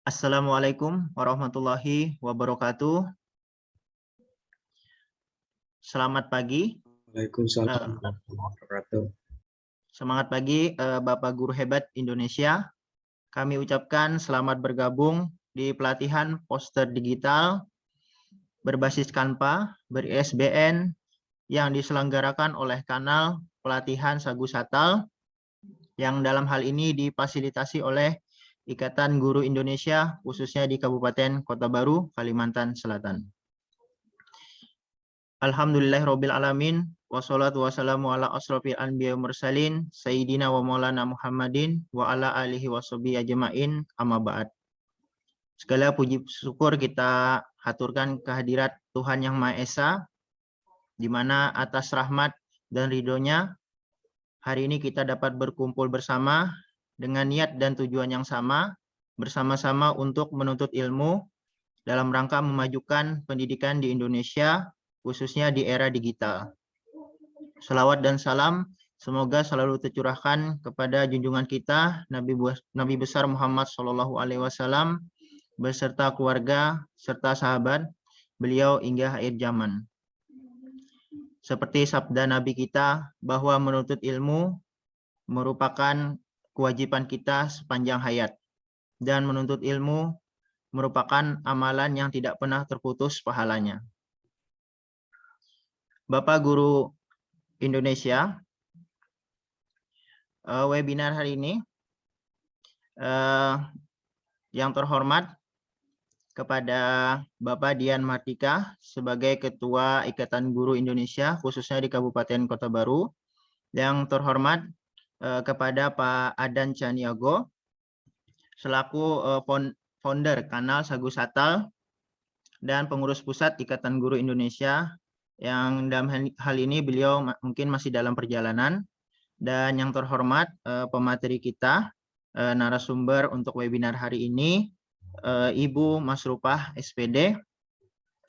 Assalamualaikum warahmatullahi wabarakatuh. Selamat pagi. Waalaikumsalam warahmatullahi wabarakatuh. Semangat pagi Bapak Guru Hebat Indonesia. Kami ucapkan selamat bergabung di pelatihan poster digital berbasis Canva ber-ISBN yang diselenggarakan oleh kanal pelatihan Sagu Satal yang dalam hal ini difasilitasi oleh Ikatan Guru Indonesia khususnya di Kabupaten Kota Baru, Kalimantan Selatan. Alhamdulillahirabbil alamin wassalatu wassalamu ala asrofil anbiya mursalin sayyidina wa maulana Muhammadin wa ala alihi washabihi ajmain amma ba'd. Segala puji syukur kita haturkan kehadirat Tuhan Yang Maha Esa, di mana atas rahmat dan ridhonya hari ini kita dapat berkumpul bersama dengan niat dan tujuan yang sama, bersama-sama untuk menuntut ilmu dalam rangka memajukan pendidikan di Indonesia, khususnya di era digital. Salawat dan salam semoga selalu tercurahkan kepada junjungan kita Nabi besar Muhammad SAW beserta keluarga serta sahabat beliau hingga akhir zaman. Seperti sabda Nabi kita bahwa menuntut ilmu merupakan kewajiban kita sepanjang hayat, dan menuntut ilmu merupakan amalan yang tidak pernah terputus pahalanya. Bapak Guru Indonesia, webinar hari ini yang terhormat kepada Bapak Dian Martika sebagai Ketua Ikatan Guru Indonesia khususnya di Kabupaten Kota Baru, yang terhormat kepada Pak Adan Caniago selaku founder kanal Sagu Satal dan pengurus pusat Ikatan Guru Indonesia, yang dalam hal ini beliau mungkin masih dalam perjalanan. Dan yang terhormat pemateri kita, narasumber untuk webinar hari ini, Ibu Masrufah SPD,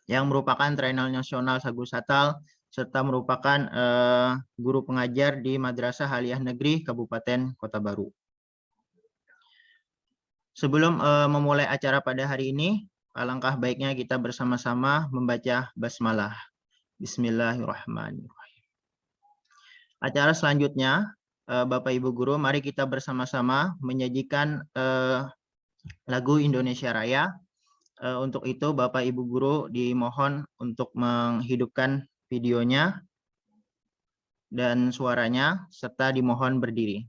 yang merupakan trainer nasional Sagu Satal serta merupakan guru pengajar di Madrasah Aliyah Negeri Kabupaten Kota Baru. Sebelum memulai acara pada hari ini, alangkah baiknya kita bersama-sama membaca basmalah. Bismillahirrahmanirrahim. Acara selanjutnya, Bapak Ibu Guru, mari kita bersama-sama menyajikan lagu Indonesia Raya. Untuk itu Bapak Ibu Guru dimohon untuk menghidupkan videonya dan suaranya, serta dimohon berdiri.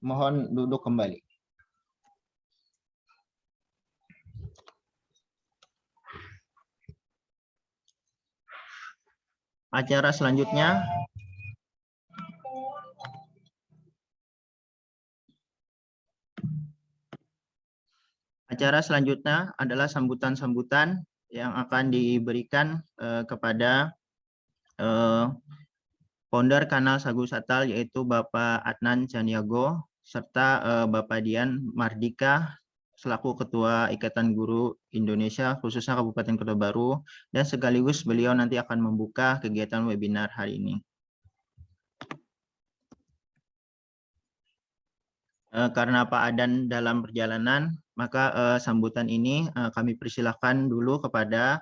Mohon duduk kembali. Acara selanjutnya adalah sambutan-sambutan yang akan diberikan kepada founder kanal Sagu Satal, yaitu Bapak Adnan Caniago serta Bapak Dian Mardika selaku Ketua Ikatan Guru Indonesia khususnya Kabupaten Kota Baru, dan sekaligus beliau nanti akan membuka kegiatan webinar hari ini. Karena Pak Adan dalam perjalanan, maka sambutan ini kami persilahkan dulu kepada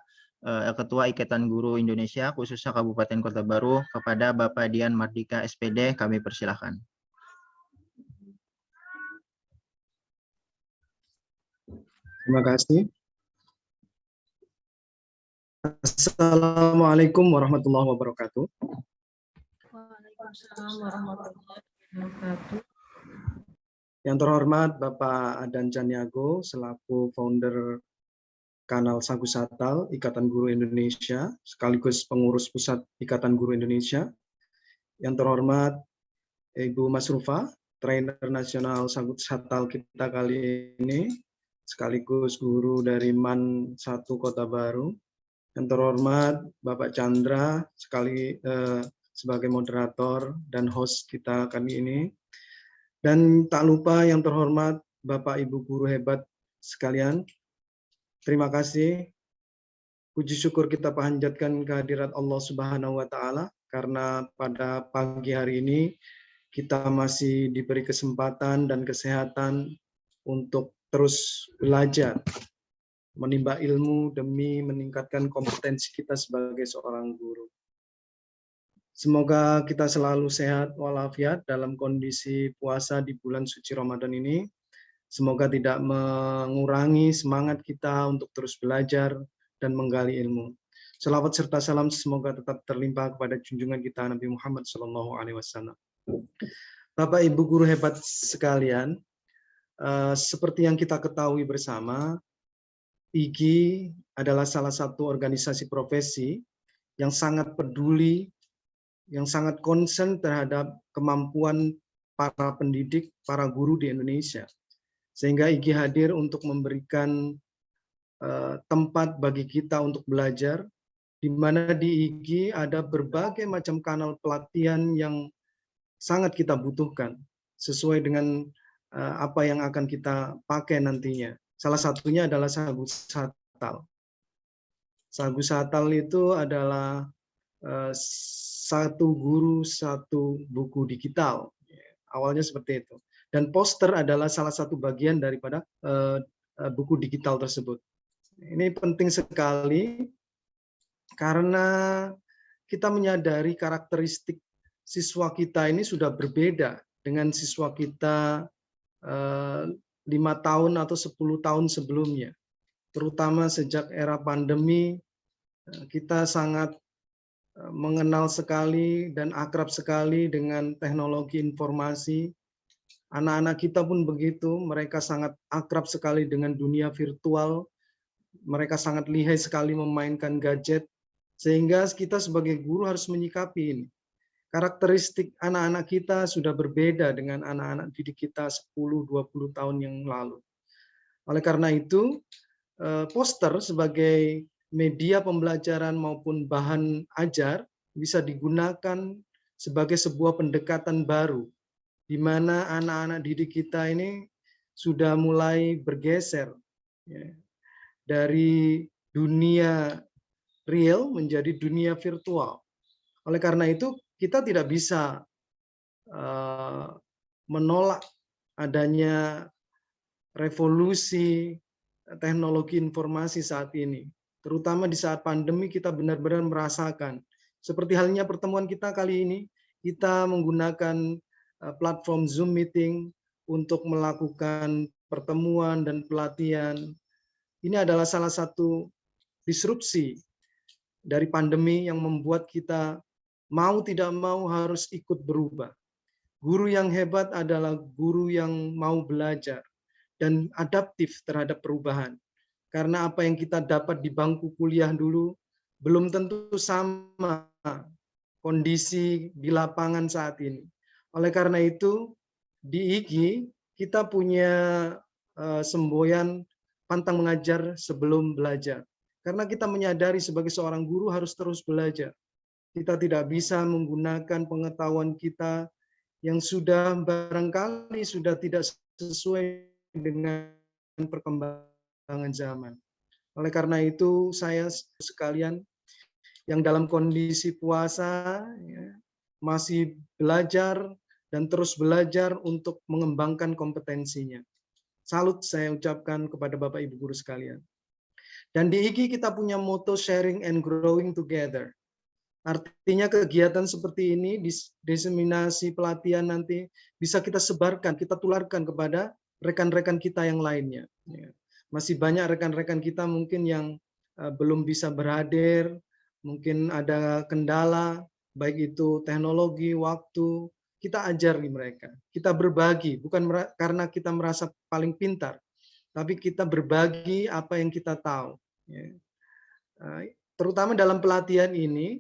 Ketua Ikatan Guru Indonesia khususnya Kabupaten Kota Baru, kepada Bapak Dian Mardika SPD, kami persilahkan. Terima kasih. Assalamualaikum warahmatullahi wabarakatuh. Waalaikumsalam warahmatullahi wabarakatuh. Yang terhormat Bapak Adan Caniago selaku founder kanal Sagu Satal Ikatan Guru Indonesia sekaligus pengurus pusat Ikatan Guru Indonesia. Yang terhormat Ibu Masrufah, trainer nasional Sagu Satal kita kali ini, sekaligus guru dari MAN 1 Kota Baru. Yang terhormat Bapak Chandra sebagai moderator dan host kita kali ini. Dan tak lupa yang terhormat Bapak Ibu guru hebat sekalian, terima kasih Puji syukur kita panjatkan kehadirat Allah Subhanahu wa taala karena pada pagi hari ini kita masih diberi kesempatan dan kesehatan untuk terus belajar, menimba ilmu demi meningkatkan kompetensi kita sebagai seorang guru. Semoga kita selalu sehat walafiat dalam kondisi puasa di bulan suci Ramadan ini. Semoga tidak mengurangi semangat kita untuk terus belajar dan menggali ilmu. Selawat serta salam semoga tetap terlimpah kepada junjungan kita Nabi Muhammad SAW. Bapak Ibu guru hebat sekalian, seperti yang kita ketahui bersama, IGI adalah salah satu organisasi profesi yang sangat peduli, yang sangat concern terhadap kemampuan para pendidik, para guru di Indonesia. Sehingga IGI hadir untuk memberikan tempat bagi kita untuk belajar, di mana di IGI ada berbagai macam kanal pelatihan yang sangat kita butuhkan, sesuai dengan apa yang akan kita pakai nantinya. Salah satunya adalah Sagu Satal. Sagu Satal itu adalah satu guru, satu buku digital. Awalnya seperti itu. Dan poster adalah salah satu bagian daripada buku digital tersebut. Ini penting sekali karena kita menyadari karakteristik siswa kita ini sudah berbeda dengan siswa kita 5 tahun atau 10 tahun sebelumnya. Terutama sejak era pandemi, kita sangat mengenal sekali dan akrab sekali dengan teknologi informasi. Anak-anak kita pun begitu, mereka sangat akrab sekali dengan dunia virtual. Mereka sangat lihai sekali memainkan gadget, sehingga kita sebagai guru harus menyikapi ini. Karakteristik anak-anak kita sudah berbeda dengan anak-anak didik kita 10-20 tahun yang lalu. Oleh karena itu, poster sebagai media pembelajaran maupun bahan ajar bisa digunakan sebagai sebuah pendekatan baru, di mana anak-anak didik kita ini sudah mulai bergeser dari dunia real menjadi dunia virtual. Oleh karena itu, kita tidak bisa menolak adanya revolusi teknologi informasi saat ini. Terutama di saat pandemi kita benar-benar merasakan. Seperti halnya pertemuan kita kali ini, kita menggunakan platform Zoom meeting untuk melakukan pertemuan dan pelatihan. Ini adalah salah satu disrupsi dari pandemi yang membuat kita mau tidak mau harus ikut berubah. Guru yang hebat adalah guru yang mau belajar dan adaptif terhadap perubahan. Karena apa yang kita dapat di bangku kuliah dulu belum tentu sama kondisi di lapangan saat ini. Oleh karena itu, di IGI kita punya semboyan pantang mengajar sebelum belajar. Karena kita menyadari sebagai seorang guru harus terus belajar. Kita tidak bisa menggunakan pengetahuan kita yang sudah barangkali sudah tidak sesuai dengan perkembangan zaman. Oleh karena itu, saya sekalian yang dalam kondisi puasa masih belajar dan terus belajar untuk mengembangkan kompetensinya. Salut saya ucapkan kepada Bapak Ibu guru sekalian. Dan di IGI kita punya moto sharing and growing together. Artinya kegiatan seperti ini, diseminasi pelatihan nanti bisa kita sebarkan, kita tularkan kepada rekan-rekan kita yang lainnya. Masih banyak rekan-rekan kita mungkin yang belum bisa berhadir, mungkin ada kendala, baik itu teknologi, waktu, kita ajari mereka. Kita berbagi, bukan karena kita merasa paling pintar, tapi kita berbagi apa yang kita tahu. Terutama dalam pelatihan ini,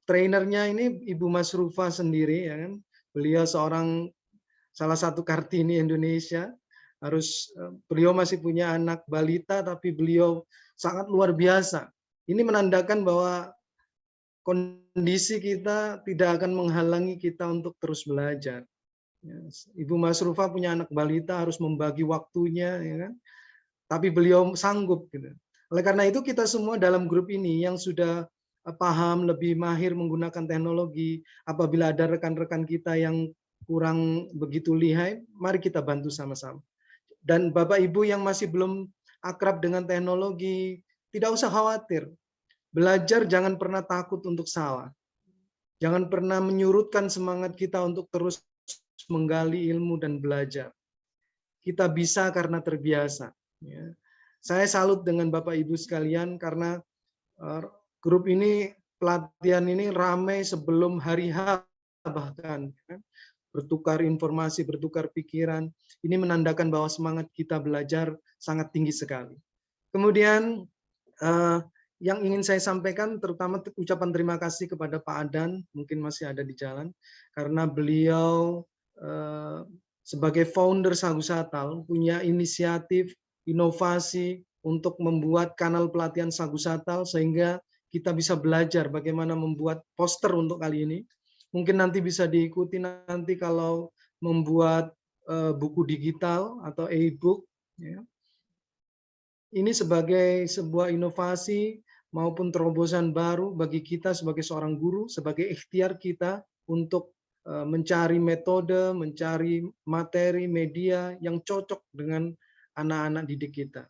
trainernya ini Ibu Masrufa sendiri, ya kan? Beliau salah satu Kartini Indonesia. Beliau masih punya anak balita, tapi beliau sangat luar biasa. Ini menandakan bahwa kondisi kita tidak akan menghalangi kita untuk terus belajar. Ibu Masrufa punya anak balita, harus membagi waktunya, ya kan? Tapi beliau sanggup. Gitu. Oleh karena itu kita semua dalam grup ini yang sudah paham, lebih mahir menggunakan teknologi, apabila ada rekan-rekan kita yang kurang begitu lihai, mari kita bantu sama-sama. Dan Bapak Ibu yang masih belum akrab dengan teknologi, tidak usah khawatir. Belajar jangan pernah takut untuk salah. Jangan pernah menyurutkan semangat kita untuk terus menggali ilmu dan belajar. Kita bisa karena terbiasa. Ya. Saya salut dengan Bapak Ibu sekalian karena grup ini, pelatihan ini ramai sebelum hari H bahkan. Bertukar informasi, bertukar pikiran. Ini menandakan bahwa semangat kita belajar sangat tinggi sekali. Kemudian yang ingin saya sampaikan terutama ucapan terima kasih kepada Pak Adan, mungkin masih ada di jalan, karena beliau sebagai founder Sagu Satal punya inisiatif, inovasi untuk membuat kanal pelatihan Sagu Satal sehingga kita bisa belajar bagaimana membuat poster untuk kali ini. Mungkin nanti bisa diikuti nanti kalau membuat buku digital atau e-book. Ya. Ini sebagai sebuah inovasi maupun terobosan baru bagi kita sebagai seorang guru, sebagai ikhtiar kita untuk mencari metode, mencari materi, media yang cocok dengan anak-anak didik kita.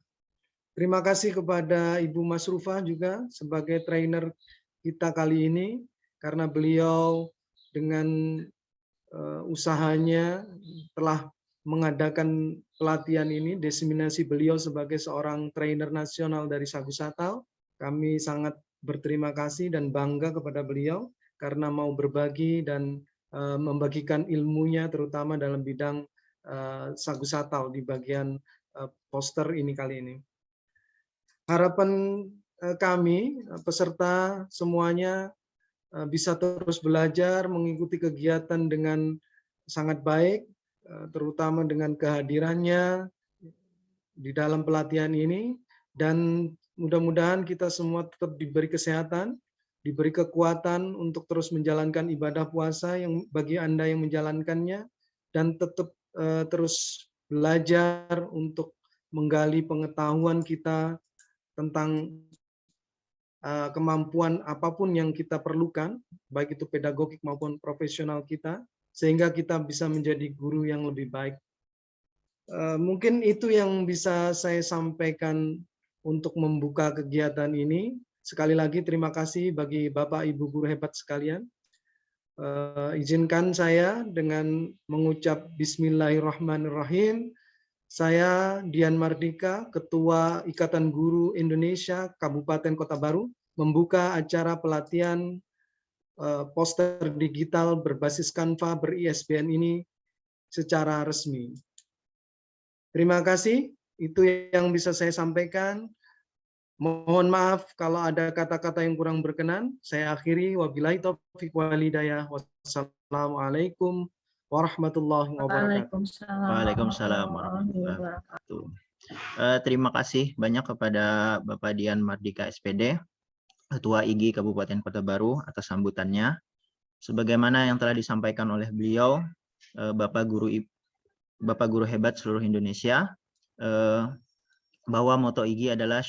Terima kasih kepada Ibu Masrufah juga sebagai trainer kita kali ini, karena beliau dengan usahanya telah mengadakan pelatihan ini, diseminasi beliau sebagai seorang trainer nasional dari Sagu Satal. Kami sangat berterima kasih dan bangga kepada beliau karena mau berbagi dan membagikan ilmunya terutama dalam bidang Sagu Satal di bagian poster ini kali ini. Harapan kami, peserta semuanya bisa terus belajar, mengikuti kegiatan dengan sangat baik, terutama dengan kehadirannya di dalam pelatihan ini, dan mudah-mudahan kita semua tetap diberi kesehatan, diberi kekuatan untuk terus menjalankan ibadah puasa yang bagi Anda yang menjalankannya, dan tetap terus belajar untuk menggali pengetahuan kita tentang kemampuan apapun yang kita perlukan, baik itu pedagogik maupun profesional kita, sehingga kita bisa menjadi guru yang lebih baik. Mungkin itu yang bisa saya sampaikan untuk membuka kegiatan ini. Sekali lagi terima kasih bagi Bapak Ibu guru hebat sekalian. Izinkan saya dengan mengucap Bismillahirrahmanirrahim. Saya Dian Mardika, Ketua Ikatan Guru Indonesia Kabupaten Kota Baru, membuka acara pelatihan poster digital berbasis Canva ber-ISBN ini secara resmi. Terima kasih, itu yang bisa saya sampaikan. Mohon maaf kalau ada kata-kata yang kurang berkenan. Saya akhiri, wabillahi taufiq wal hidayah. Wassalamualaikum warahmatullahi wabarakatuh. Waalaikumsalam warahmatullahi wabarakatuh. Terima kasih banyak kepada Bapak Dian Mardika SPD, Ketua IGI Kabupaten Kota Baru atas sambutannya. Sebagaimana yang telah disampaikan oleh beliau, Bapak Guru hebat seluruh Indonesia, bahwa moto IGI adalah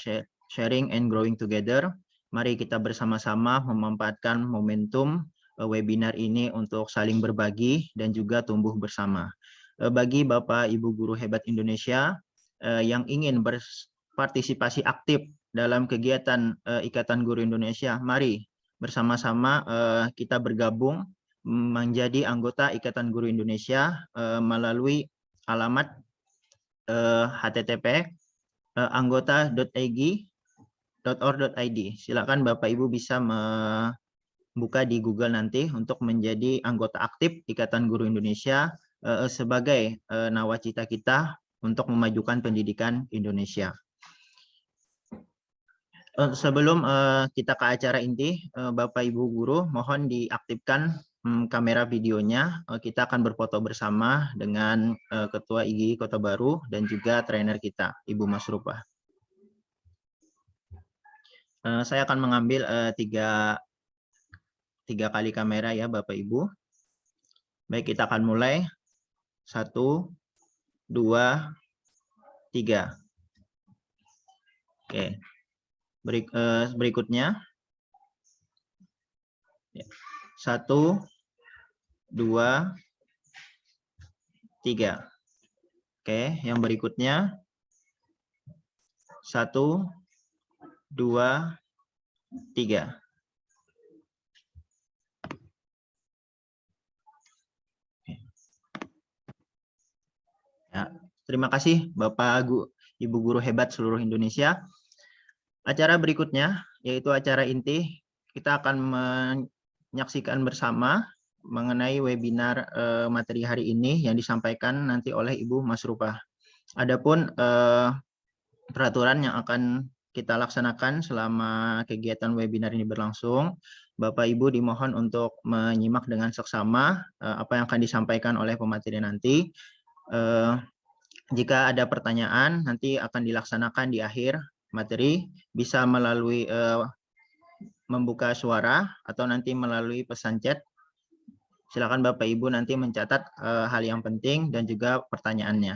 sharing and growing together. Mari kita bersama-sama memanfaatkan momentum webinar ini untuk saling berbagi dan juga tumbuh bersama. Bagi Bapak Ibu Guru Hebat Indonesia yang ingin berpartisipasi aktif dalam kegiatan Ikatan Guru Indonesia, mari bersama-sama kita bergabung menjadi anggota Ikatan Guru Indonesia melalui alamat http anggota.igi.org.id. Silakan Bapak Ibu bisa buka di Google nanti untuk menjadi anggota aktif Ikatan Guru Indonesia sebagai nawacita kita untuk memajukan pendidikan Indonesia. Sebelum kita ke acara inti, Bapak Ibu Guru mohon diaktifkan kamera videonya. Kita akan berfoto bersama dengan Ketua IGI Kota Baru dan juga trainer kita, Ibu Masrufah. Saya akan mengambil tiga kali kamera ya Bapak Ibu. Baik, kita akan mulai. 1, 2, 3. Oke. Berikutnya. 1, 2, 3. Oke, yang berikutnya 1, 2, 3. Ya, terima kasih Bapak Ibu guru hebat seluruh Indonesia. Acara berikutnya yaitu acara inti. Kita akan menyaksikan bersama mengenai webinar materi hari ini yang disampaikan nanti oleh Ibu Masrupah. Adapun peraturan yang akan kita laksanakan selama kegiatan webinar ini berlangsung, Bapak Ibu dimohon untuk menyimak dengan seksama apa yang akan disampaikan oleh pemateri nanti. Jika ada pertanyaan, nanti akan dilaksanakan di akhir materi, bisa melalui membuka suara atau nanti melalui pesan chat. Silakan Bapak Ibu nanti mencatat hal yang penting dan juga pertanyaannya.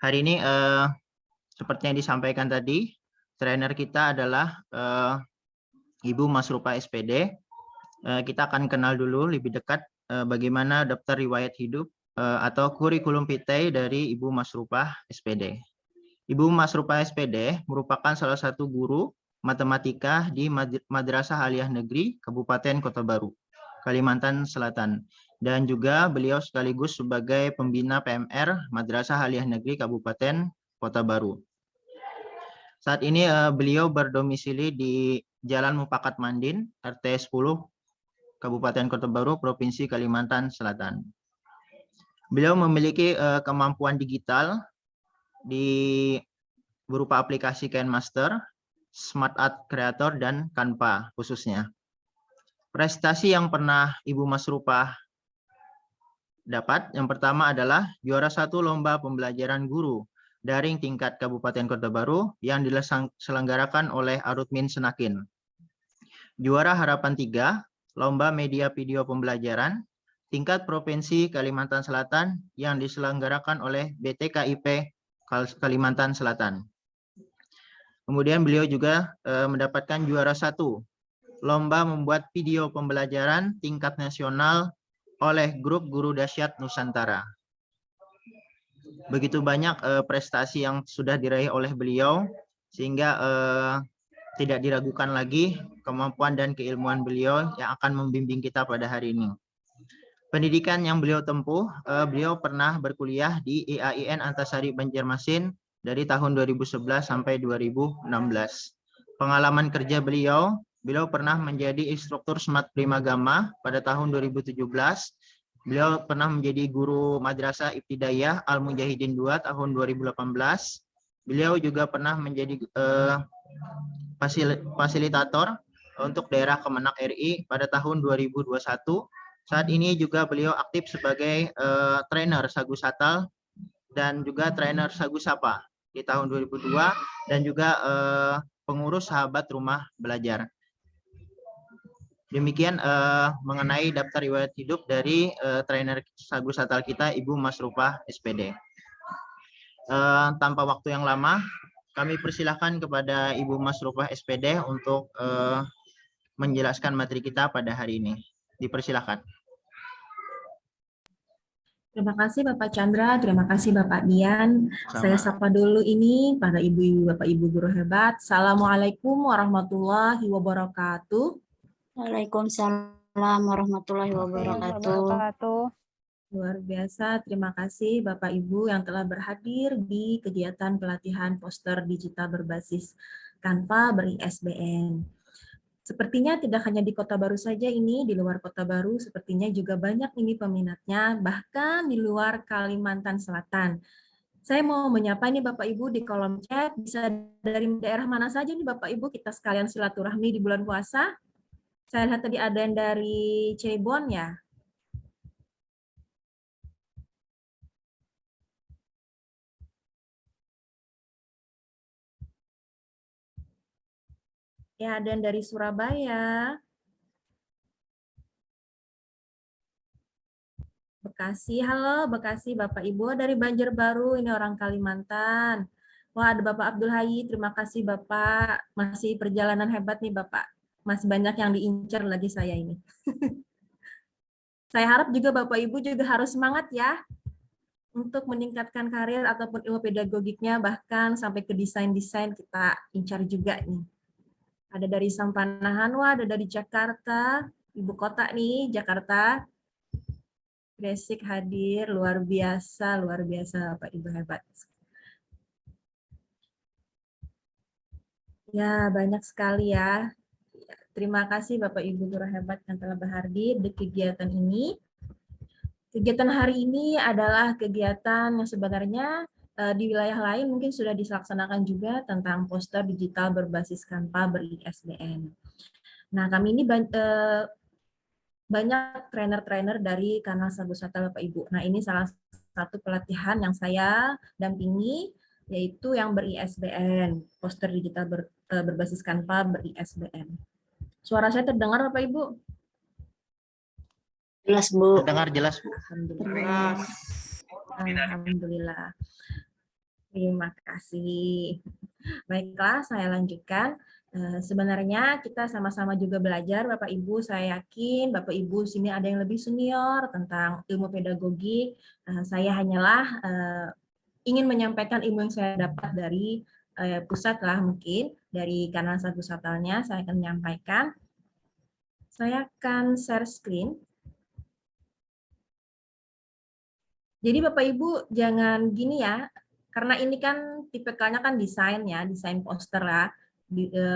Hari ini seperti yang disampaikan tadi, trainer kita adalah Ibu Masrupah SPD. Kita akan kenal dulu lebih dekat bagaimana daftar riwayat hidup atau kurikulum vitae dari Ibu Masrupah SPD. Ibu Masrupah SPD merupakan salah satu guru matematika di Madrasah Aliyah Negeri Kabupaten Kota Baru, Kalimantan Selatan. Dan juga beliau sekaligus sebagai pembina PMR Madrasah Aliyah Negeri Kabupaten Kota Baru. Saat ini beliau berdomisili di Jalan Mupakat Mandin, RT 10, Kabupaten Kota Baru, Provinsi Kalimantan Selatan. Beliau memiliki kemampuan digital berupa aplikasi KineMaster, Smart Art Creator, dan Canva khususnya. Prestasi yang pernah Ibu Masrupah dapat, yang pertama adalah juara 1 lomba pembelajaran guru daring tingkat Kabupaten Kota Baru yang diselenggarakan oleh Arutmin Senakin. Juara harapan 3, lomba media video pembelajaran tingkat Provinsi Kalimantan Selatan yang diselenggarakan oleh BTKIP Kalimantan Selatan. Kemudian beliau juga mendapatkan juara 1 lomba membuat video pembelajaran tingkat nasional oleh grup Guru Dahsyat Nusantara. Begitu banyak prestasi yang sudah diraih oleh beliau sehingga tidak diragukan lagi kemampuan dan keilmuan beliau yang akan membimbing kita pada hari ini. Pendidikan yang beliau tempuh, beliau pernah berkuliah di IAIN Antasari Banjarmasin dari tahun 2011 sampai 2016. Pengalaman kerja beliau pernah menjadi instruktur Smart Primagama pada tahun 2017. Beliau pernah menjadi guru Madrasah Ibtidaiyah Al-Mujahidin 2 tahun 2018. Beliau juga pernah menjadi fasilitator untuk daerah Kemenak RI pada tahun 2021. Saat ini juga beliau aktif sebagai trainer Sagu Satal dan juga trainer Sagu Sapa di tahun 2002 dan juga pengurus Sahabat Rumah Belajar. Demikian mengenai daftar riwayat hidup dari trainer Sagu Satal kita, Ibu Masrupah SPD. Tanpa waktu yang lama, kami persilahkan kepada Ibu Masrupah SPD untuk menjelaskan materi kita pada hari ini. Dipersilahkan. Terima kasih Bapak Chandra, terima kasih Bapak Dian. Saya sapa dulu ini para ibu-ibu, Bapak Ibu guru hebat. Assalamualaikum warahmatullahi wabarakatuh. Waalaikumsalam warahmatullahi wabarakatuh. Luar biasa, terima kasih Bapak Ibu yang telah berhadir di kegiatan pelatihan poster digital berbasis Canva ber-ISBN. Sepertinya tidak hanya di Kota Baru saja ini, di luar Kota Baru sepertinya juga banyak ini peminatnya, bahkan di luar Kalimantan Selatan. Saya mau menyapa nih Bapak Ibu di kolom chat, bisa dari daerah mana saja nih Bapak Ibu, kita sekalian silaturahmi di bulan puasa. Saya lihat tadi ada yang dari Cirebon ya. Ya, ada yang dari Surabaya. Bekasi, halo Bekasi Bapak Ibu dari Banjarbaru, ini orang Kalimantan. Wah, ada Bapak Abdul Hayy. Terima kasih Bapak. Masih perjalanan hebat nih Bapak. Masih banyak yang diincar lagi saya ini. Saya harap juga Bapak Ibu juga harus semangat ya untuk meningkatkan karir ataupun ilmu pedagogiknya, bahkan sampai ke desain-desain kita incar juga nih. Ada dari Sampanahan, wah ada dari Jakarta, ibu kota nih, Jakarta. Basic hadir, luar biasa Bapak Ibu hebat. Ya, banyak sekali ya. Terima kasih Bapak Ibu guru hebat yang telah berhadir di kegiatan ini. Kegiatan hari ini adalah kegiatan yang sebenarnya di wilayah lain mungkin sudah dilaksanakan juga tentang poster digital berbasis Canva ber-ISBN. Nah, kami ini banyak trainer-trainer dari Kanal Sagu Satal Bapak Ibu. Nah, ini salah satu pelatihan yang saya dampingi, yaitu yang ber-ISBN, poster digital berbasis Canva ber-ISBN. Suara saya terdengar Bapak Ibu? Jelas, Bu. Terdengar jelas, Bu. Alhamdulillah. Alhamdulillah. Terima kasih. Baiklah, saya lanjutkan. Sebenarnya kita sama-sama juga belajar, Bapak Ibu. Saya yakin Bapak Ibu sini ada yang lebih senior tentang ilmu pedagogik. Saya hanyalah ingin menyampaikan ilmu yang saya dapat dari pusat lah mungkin, dari Kanal Sagu Satalnya. Saya akan menyampaikan. Saya akan share screen. Jadi Bapak Ibu jangan gini ya, karena ini kan tipikalnya kan desain ya, desain poster lah.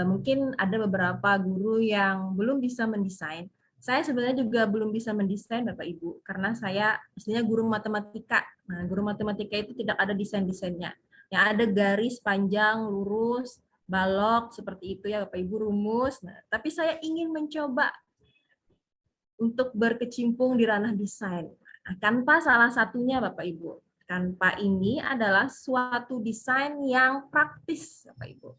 Mungkin ada beberapa guru yang belum bisa mendesain. Saya sebenarnya juga belum bisa mendesain Bapak Ibu, karena saya istilahnya guru matematika. Nah, guru matematika itu tidak ada desain-desainnya. Yang ada garis panjang, lurus, balok, seperti itu ya Bapak Ibu, rumus. Nah, tapi saya ingin mencoba untuk berkecimpung di ranah desain. Nah, Canva salah satunya Bapak Ibu. Canva ini adalah suatu desain yang praktis Bapak Ibu.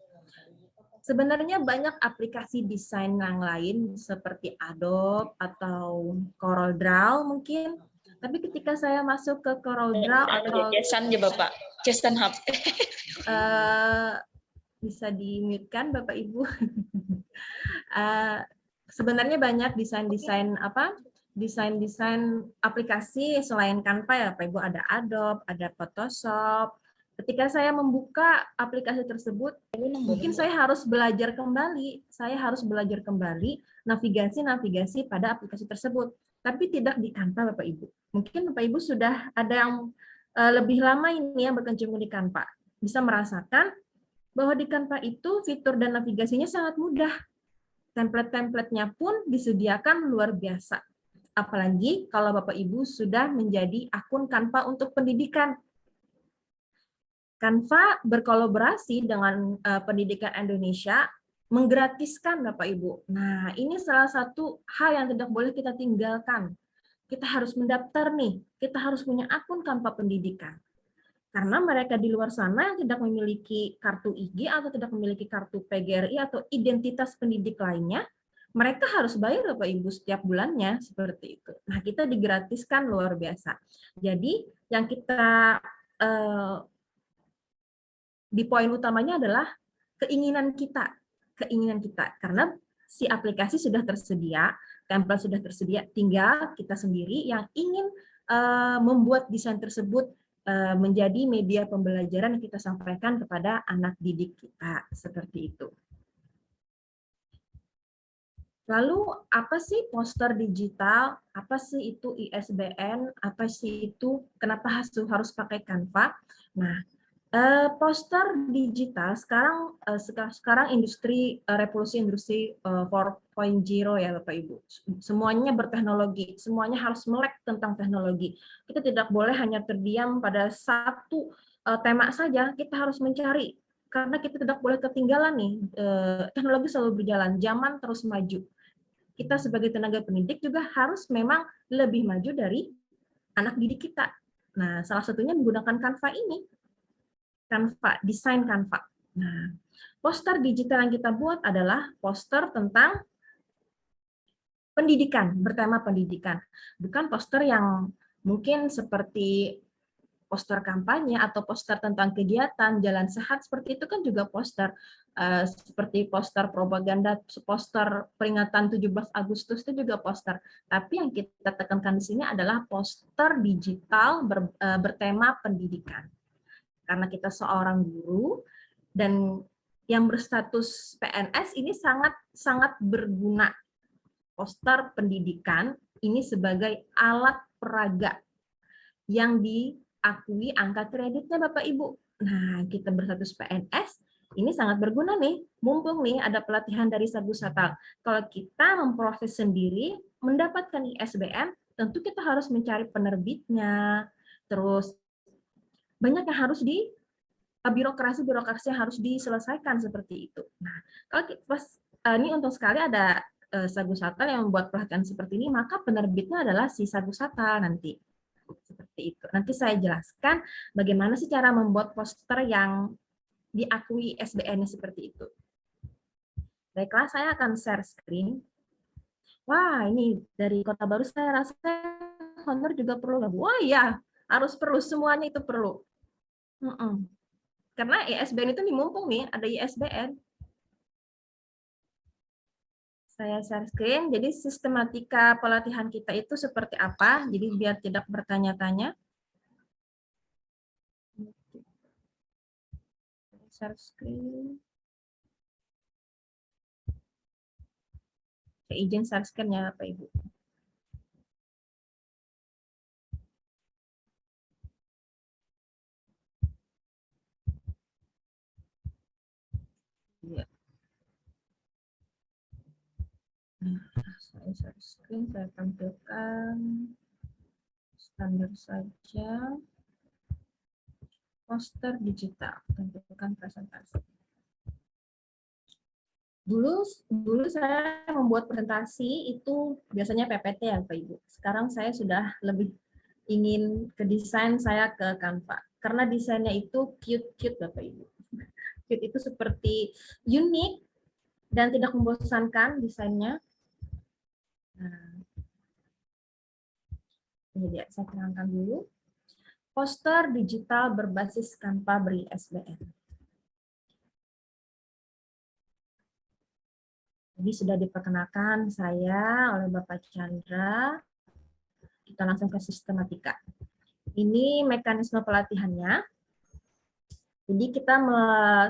Sebenarnya banyak aplikasi desain yang lain seperti Adobe atau CorelDRAW mungkin. Tapi ketika saya masuk ke CorelDRAW atau Jason ya Bapak. Jason Hub. Bisa di-mute-kan Bapak Ibu. Sebenarnya banyak desain-desain desain aplikasi selain Canva ya Bapak Ibu, ada Adobe, ada Photoshop. Ketika saya membuka aplikasi tersebut, mungkin saya harus belajar kembali. Saya harus belajar kembali navigasi-navigasi pada aplikasi tersebut. Tapi tidak di Canva Bapak Ibu. Mungkin Bapak Ibu sudah ada yang lebih lama ini yang berkecimpung di Canva. Bisa merasakan bahwa di Canva itu fitur dan navigasinya sangat mudah. Template-templatenya pun disediakan luar biasa. Apalagi kalau Bapak Ibu sudah menjadi akun Canva untuk pendidikan. Canva berkolaborasi dengan Pendidikan Indonesia menggratiskan Bapak Ibu. Nah, ini salah satu hal yang tidak boleh kita tinggalkan. Kita harus mendaftar nih, kita harus punya akun Canva pendidikan. Karena mereka di luar sana tidak memiliki kartu IG atau tidak memiliki kartu PGRI atau identitas pendidik lainnya, mereka harus bayar Bapak Ibu setiap bulannya, seperti itu. Nah, kita digratiskan luar biasa. Jadi, yang kita di poin utamanya adalah keinginan kita. Karena si aplikasi sudah tersedia, template sudah tersedia, tinggal kita sendiri yang ingin membuat desain tersebut menjadi media pembelajaran yang kita sampaikan kepada anak didik kita, seperti itu. Lalu apa sih poster digital? Apa sih itu ISBN? Apa sih itu? Kenapa harus pakai Canva? Nah, poster digital sekarang revolusi industri 4.0 ya Bapak Ibu. Semuanya berteknologi, semuanya harus melek tentang teknologi. Kita tidak boleh hanya terdiam pada satu tema saja, kita harus mencari karena kita tidak boleh ketinggalan nih. Teknologi selalu berjalan, zaman terus maju. Kita sebagai tenaga pendidik juga harus memang lebih maju dari anak didik kita. Nah, salah satunya menggunakan Canva ini. Canva, desain Canva. Nah, poster digital yang kita buat adalah poster tentang pendidikan, bertema pendidikan. Bukan poster yang mungkin seperti poster kampanye atau poster tentang kegiatan jalan sehat seperti itu kan juga poster. Seperti poster propaganda, poster peringatan 17 Agustus itu juga poster. Tapi yang kita tekankan di sini adalah poster digital bertema pendidikan. Karena kita seorang guru dan yang berstatus PNS ini sangat berguna. Poster pendidikan ini sebagai alat peraga yang diakui angka kreditnya Bapak Ibu. Nah, kita berstatus PNS ini sangat berguna nih, mumpung nih ada pelatihan dari Sagusatal. Kalau kita memproses sendiri, mendapatkan ISBN, tentu kita harus mencari penerbitnya, terus banyak yang harus birokrasi yang harus diselesaikan seperti itu. Nah, kalau ini untung sekali ada Sagusatal yang membuat pelatihan seperti ini, maka penerbitnya adalah si Sagusatal nanti. Seperti itu. Nanti saya jelaskan bagaimana sih cara membuat poster yang diakui SBN-nya seperti itu. Baiklah, saya akan share screen. Wah, ini dari Kota Baru saya rasa honor juga perlu. Wah ya, harus perlu, semuanya itu perlu. Karena ISBN itu mumpung nih, ada ISBN. Saya share screen, jadi sistematika pelatihan kita itu seperti apa, jadi biar tidak bertanya-tanya. Share screen. Saya izin share screen ya Bapak Ibu. Ya. Saya share screen, saya tampilkan standar saja. Poster digital, tampilkan presentasi. Dulu saya membuat presentasi itu biasanya PPT ya Bapak Ibu. Sekarang saya sudah lebih ingin ke desain, saya ke Canva. Karena desainnya itu cute-cute Bapak Ibu. Cute itu seperti unik dan tidak membosankan desainnya. Nah, ini dia, saya terangkan dulu. Poster digital berbasis Canva beri SBN. Jadi sudah diperkenalkan saya oleh Bapak Chandra. Kita langsung ke sistematika. Ini mekanisme pelatihannya. Jadi kita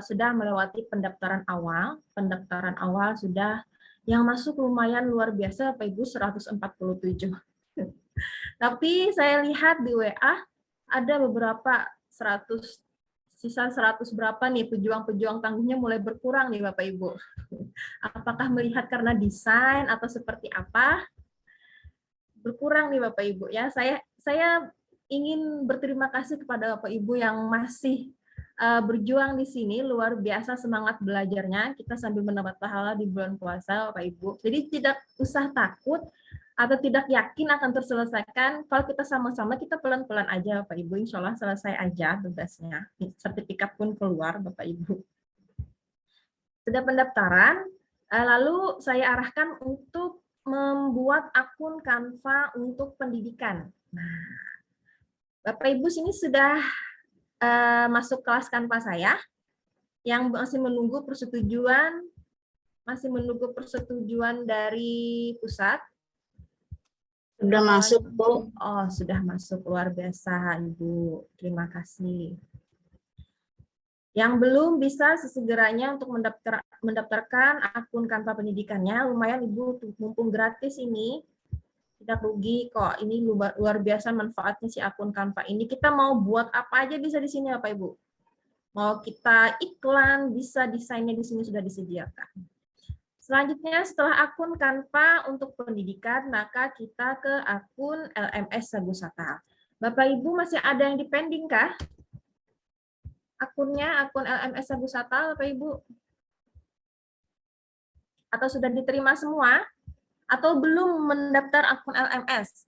sudah melewati pendaftaran awal. Pendaftaran awal sudah yang masuk lumayan luar biasa, Bapak Ibu, 147. Tapi saya lihat di WA ada beberapa 100, sisa 100 berapa nih pejuang-pejuang tangguhnya mulai berkurang nih Bapak Ibu. Apakah melihat karena desain atau seperti apa? Berkurang nih Bapak Ibu ya. Saya ingin berterima kasih kepada Bapak Ibu yang masih berjuang di sini, luar biasa semangat belajarnya. Kita sambil mendapat pahala di bulan puasa Bapak Ibu. Jadi tidak usah takut atau tidak yakin akan terselesaikan, kalau kita sama-sama, kita pelan-pelan aja Bapak Ibu, insya Allah selesai aja tugasnya, sertifikat pun keluar Bapak Ibu. Sudah pendaftaran, lalu saya arahkan untuk membuat akun Canva untuk pendidikan. Nah, Bapak Ibu sini sudah masuk kelas Canva saya, yang masih menunggu persetujuan dari pusat. Sudah masuk, Bu. Oh, sudah masuk. Luar biasa, Ibu. Terima kasih. Yang belum bisa sesegeranya untuk mendaftarkan akun Canva pendidikannya. Lumayan, Ibu, mumpung gratis ini. Tidak rugi kok. Ini luar biasa manfaatnya si akun Canva ini. Kita mau buat apa aja bisa di sini, Bapak Ibu. Mau kita iklan, bisa, desainnya di sini sudah disediakan. Selanjutnya, setelah akun Canva untuk pendidikan, maka kita ke akun LMS Sagusatal. Bapak Ibu masih ada yang dipending kah? Akunnya, akun LMS Sagusatal, Bapak Ibu? Atau sudah diterima semua? Atau belum mendaftar akun LMS?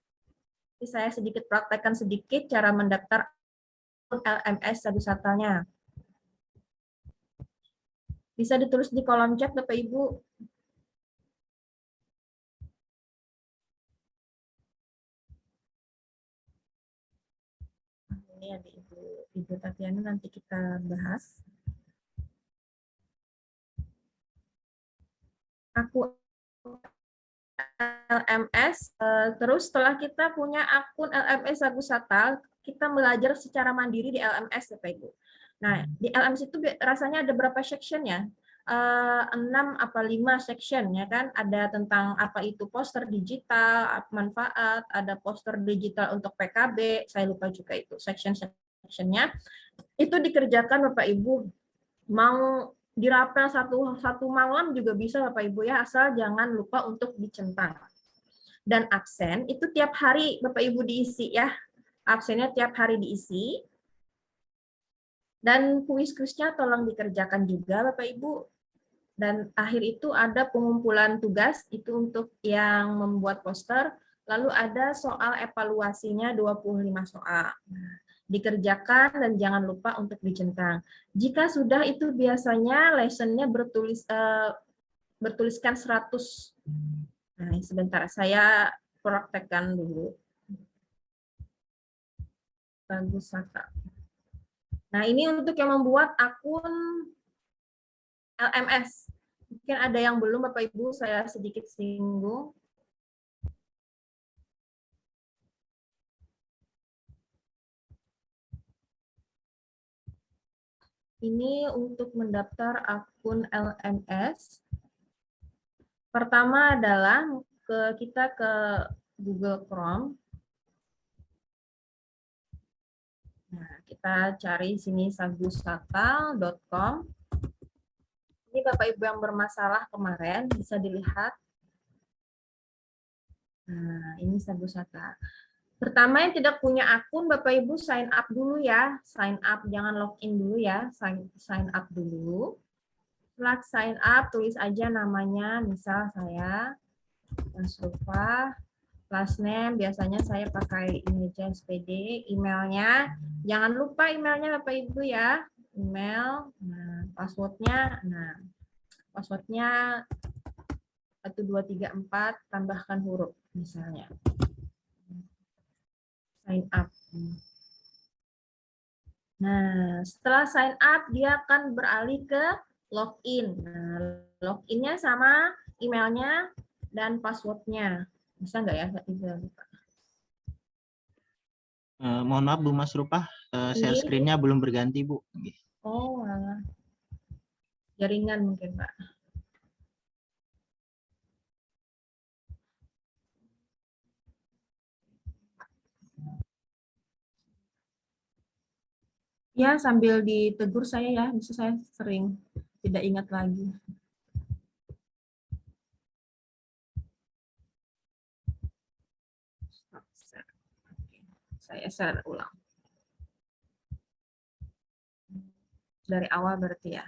Jadi saya sedikit praktekkan sedikit cara mendaftar akun LMS Sagusatalnya. Bisa ditulis di kolom chat, Bapak Ibu. ini ada Ibu Tatiana, nanti kita bahas. Aku LMS, terus setelah kita punya akun LMS Sagu Satal, kita belajar secara mandiri di LMS, Bapak Ibu. Nah, di LMS itu rasanya ada berapa section ya? 6 apa 5 section ya kan, ada tentang apa itu poster digital, manfaat, ada poster digital untuk PKB, saya lupa juga itu section-sectionnya. Itu dikerjakan Bapak Ibu, mau dirapel satu malam juga bisa Bapak Ibu ya, asal jangan lupa untuk dicentang. Dan absen itu tiap hari Bapak Ibu diisi ya, absennya tiap hari diisi. Dan kuis-kuisnya tolong dikerjakan juga Bapak Ibu. Dan akhir itu ada pengumpulan tugas, itu untuk yang membuat poster. Lalu ada soal evaluasinya 25 soal. Nah, dikerjakan dan jangan lupa untuk dicentang. Jika sudah itu biasanya lessonnya bertuliskan 100. Nah, sebentar saya praktekkan dulu. Bagus, Saka. Nah, ini untuk yang membuat akun LMS. Mungkin ada yang belum, Bapak Ibu, saya sedikit singgung. Ini untuk mendaftar akun LMS. Pertama adalah kita ke Google Chrome. Nah, kita cari sini sagusatal.com. Ini Bapak Ibu yang bermasalah kemarin, bisa dilihat. Nah, ini Sagu Satal. Pertama, yang tidak punya akun, Bapak Ibu sign up dulu ya. Sign up, jangan login dulu ya. Sign up dulu. Setelah sign up, tulis aja namanya. Misal saya, Masrufa, last name, biasanya saya pakai email SPD, emailnya. Jangan lupa emailnya Bapak Ibu ya. Email, nah, passwordnya, passwordnya 1234, tambahkan huruf misalnya. Sign up. Nah, setelah sign up, dia akan beralih ke login. Nah, loginnya sama emailnya dan passwordnya. Bisa nggak ya? Mohon maaf Bu Mas Rupah, share screen-nya belum berganti Bu. Oh, alah. Jaringan mungkin Pak. Ya, sambil ditegur saya ya, bisa saya sering tidak ingat lagi. Saya share ulang. Dari awal berarti ya.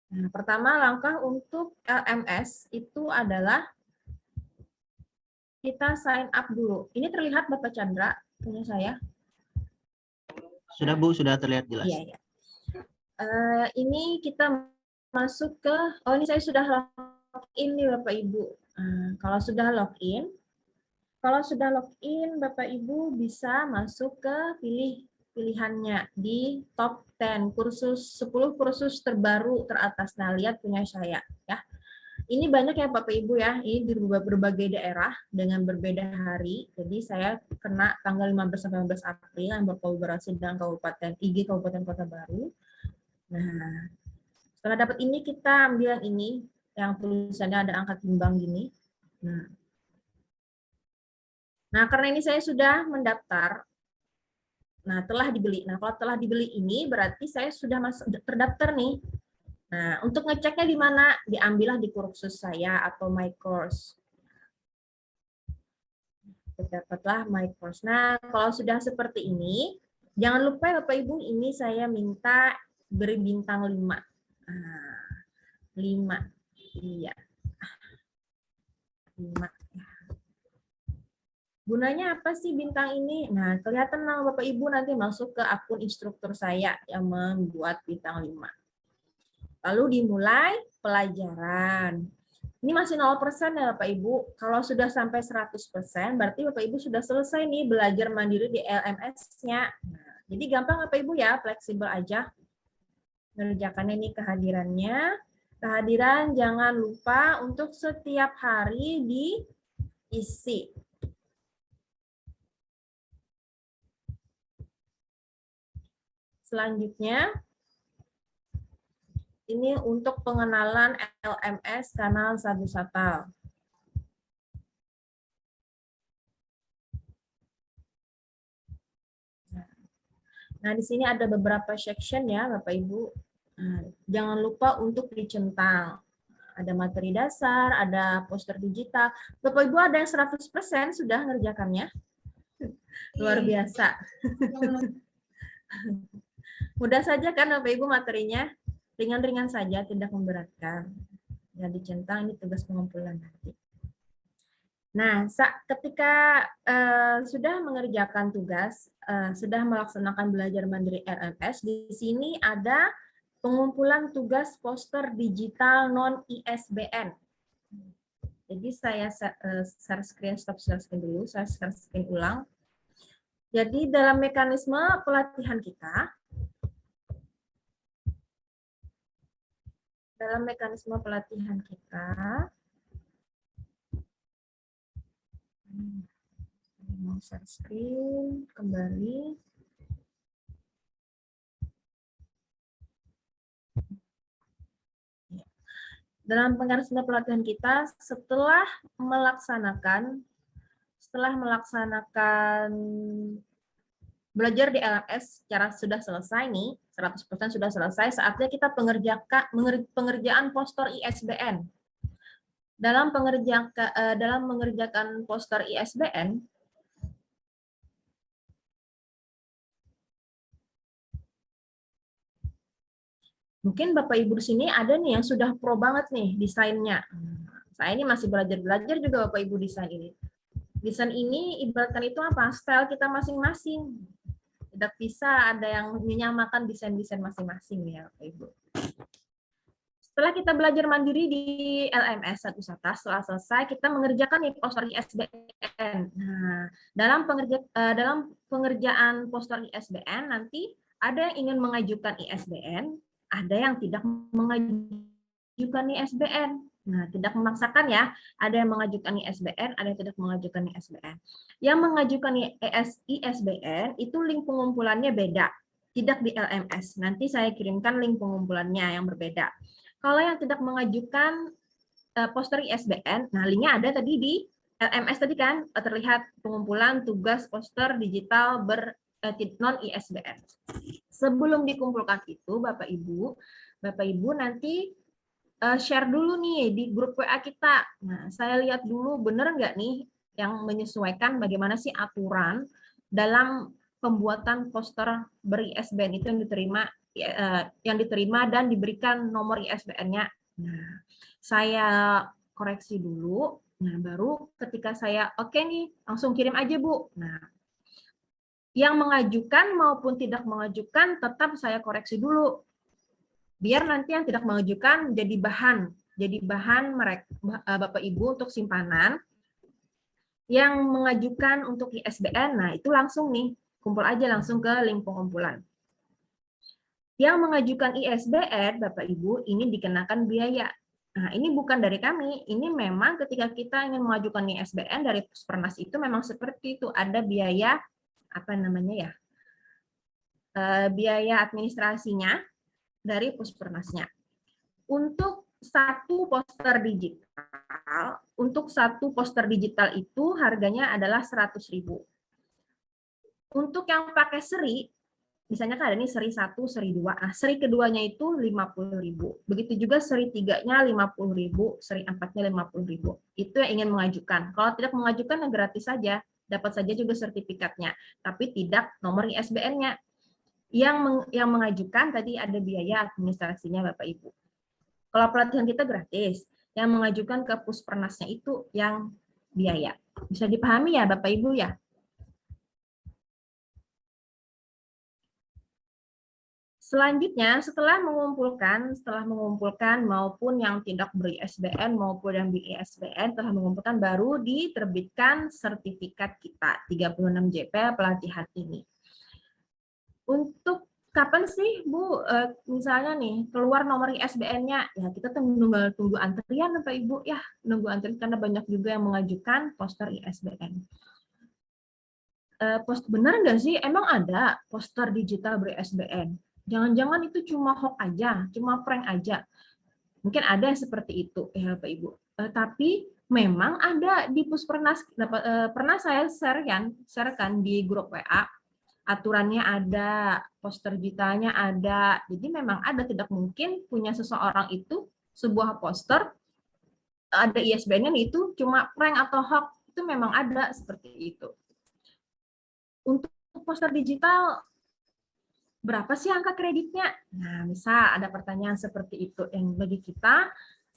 Nah, pertama langkah untuk LMS itu adalah kita sign up dulu. Ini terlihat Bapak Chandra punya saya? Sudah Bu, sudah terlihat jelas. Iya, iya. Ini kita masuk ke, oh ini saya sudah login nih Bapak Ibu. Kalau sudah login Bapak Ibu bisa masuk ke pilihannya di top 10 kursus 10 kursus terbaru teratas. Nah, lihat punya saya ya. Ini banyak ya Bapak Ibu ya, ini di berbagai daerah dengan berbeda hari. Jadi saya kena tanggal 15 sampai 15 April yang berkolaborasi dengan Kabupaten IG Kabupaten Kota Baru. Nah, setelah dapat ini kita ambil yang ini, yang tulisannya ada angka timbang gini. Nah, karena ini saya sudah mendaftar. Nah, telah dibeli. Nah, kalau telah dibeli ini berarti saya sudah terdaftar nih. Nah, untuk ngeceknya di mana? Diambillah di kursus saya atau my course. Dapatlah my course. Nah, kalau sudah seperti ini, jangan lupa Bapak Ibu, ini saya minta beri bintang 5. 5. Iya. 5. Gunanya apa sih bintang ini? Nah, kelihatan nama Bapak Ibu nanti masuk ke akun instruktur saya yang membuat bintang 5. Lalu dimulai pelajaran. Ini masih 0% ya Bapak Ibu. Kalau sudah sampai 100%, berarti Bapak Ibu sudah selesai nih belajar mandiri di LMS-nya. Nah, jadi gampang Bapak Ibu ya, fleksibel aja. Mengerjakannya ini kehadirannya. Kehadiran jangan lupa untuk setiap hari diisi. Selanjutnya, ini untuk pengenalan LMS kanal Sagu Satal. Nah, di sini ada beberapa section ya, Bapak Ibu. Nah, jangan lupa untuk dicentang. Ada materi dasar, ada poster digital. Bapak Ibu ada yang 100% sudah mengerjakannya. Luar biasa. Mudah saja kan Bapak Ibu materinya? Ringan-ringan saja, tidak memberatkan. Ya, dicentang ini tugas pengumpulan nanti. Nah, ketika sudah mengerjakan tugas, sudah melaksanakan belajar mandiri RMS, di sini ada pengumpulan tugas poster digital non-ISBN. Jadi saya share screen, stop share screen dulu, saya share screen ulang. Jadi dalam mekanisme pelatihan kita, mau share screen kembali. Dalam mekanisme pelatihan kita, setelah melaksanakan belajar di LMS secara sudah selesai nih, 100% sudah selesai, saatnya kita pengerjaan poster ISBN. Dalam mengerjakan poster ISBN, mungkin Bapak Ibu di sini ada nih yang sudah pro banget nih desainnya. Saya ini masih belajar juga Bapak Ibu desain ini. Desain ini ibaratkan itu apa? Style kita masing-masing. Tidak bisa ada yang menyamakan desain-desain masing-masing ya Bapak Ibu. Setelah kita belajar mandiri di LMS Sagu Satal, setelah selesai kita mengerjakan nih poster ISBN. Nah, dalam pengerjaan poster ISBN nanti ada yang ingin mengajukan ISBN, ada yang tidak mengajukan ISBN. Nah, tidak memaksakan ya, ada yang mengajukan ISBN, ada yang tidak mengajukan ISBN. Yang mengajukan ISBN itu link pengumpulannya beda, tidak di LMS. Nanti saya kirimkan link pengumpulannya yang berbeda. Kalau yang tidak mengajukan poster ISBN, nah linknya ada tadi di LMS tadi kan, terlihat pengumpulan tugas poster digital non ISBN. Sebelum dikumpulkan itu, Bapak Ibu nanti share dulu nih di grup WA kita. Nah, saya lihat dulu benar nggak nih yang menyesuaikan bagaimana sih aturan dalam pembuatan poster ber-ISBN itu yang diterima dan diberikan nomor ISBN-nya. Nah, saya koreksi dulu. Nah, baru ketika saya oke nih, langsung kirim aja, Bu. Nah, yang mengajukan maupun tidak mengajukan tetap saya koreksi dulu. Biar nanti yang tidak mengajukan jadi bahan mereka Bapak Ibu untuk simpanan. Yang mengajukan untuk ISBN, nah itu langsung nih, kumpul aja langsung ke link pengumpulan. Yang mengajukan ISBN, Bapak Ibu, ini dikenakan biaya. Nah, ini bukan dari kami, ini memang ketika kita ingin mengajukan ISBN dari Puspernas itu memang seperti itu, ada biaya, apa namanya ya, biaya administrasinya dari Puspernasnya. Untuk satu poster digital itu harganya adalah 100.000. Untuk yang pakai seri, misalnya kan ada ini seri 1, seri 2. Nah, seri keduanya itu 50.000. Begitu juga seri 3-nya 50.000, seri 4-nya 50.000. Itu yang ingin mengajukan. Kalau tidak mengajukan ya gratis saja, dapat saja juga sertifikatnya, tapi tidak nomor ISBN-nya. Yang mengajukan tadi ada biaya administrasinya Bapak Ibu. Kalau pelatihan kita gratis, yang mengajukan ke Puspernasnya itu yang biaya. Bisa dipahami ya Bapak Ibu ya? Selanjutnya, setelah mengumpulkan maupun yang tidak ber-ISBN maupun yang ber-ISBN telah mengumpulkan, baru diterbitkan sertifikat kita 36 JP pelatihan ini. Untuk kapan sih Bu, misalnya nih keluar nomor ISBN-nya? Ya kita tunggu antrian Bapak Ibu ya, nunggu antrian karena banyak juga yang mengajukan poster ISBN. Benar nggak sih emang ada poster digital ber-ISBN? Jangan-jangan itu cuma hoax aja, cuma prank aja. Mungkin ada yang seperti itu ya Bapak Ibu. Tapi memang ada di Puspernas, pernah saya sharekan di grup WA, aturannya ada, poster digitalnya ada. Jadi memang ada, tidak mungkin punya seseorang itu sebuah poster ada ISBN-nya itu cuma prank atau hoax, itu memang ada seperti itu. Untuk poster digital berapa sih angka kreditnya? Nah, bisa ada pertanyaan seperti itu yang bagi kita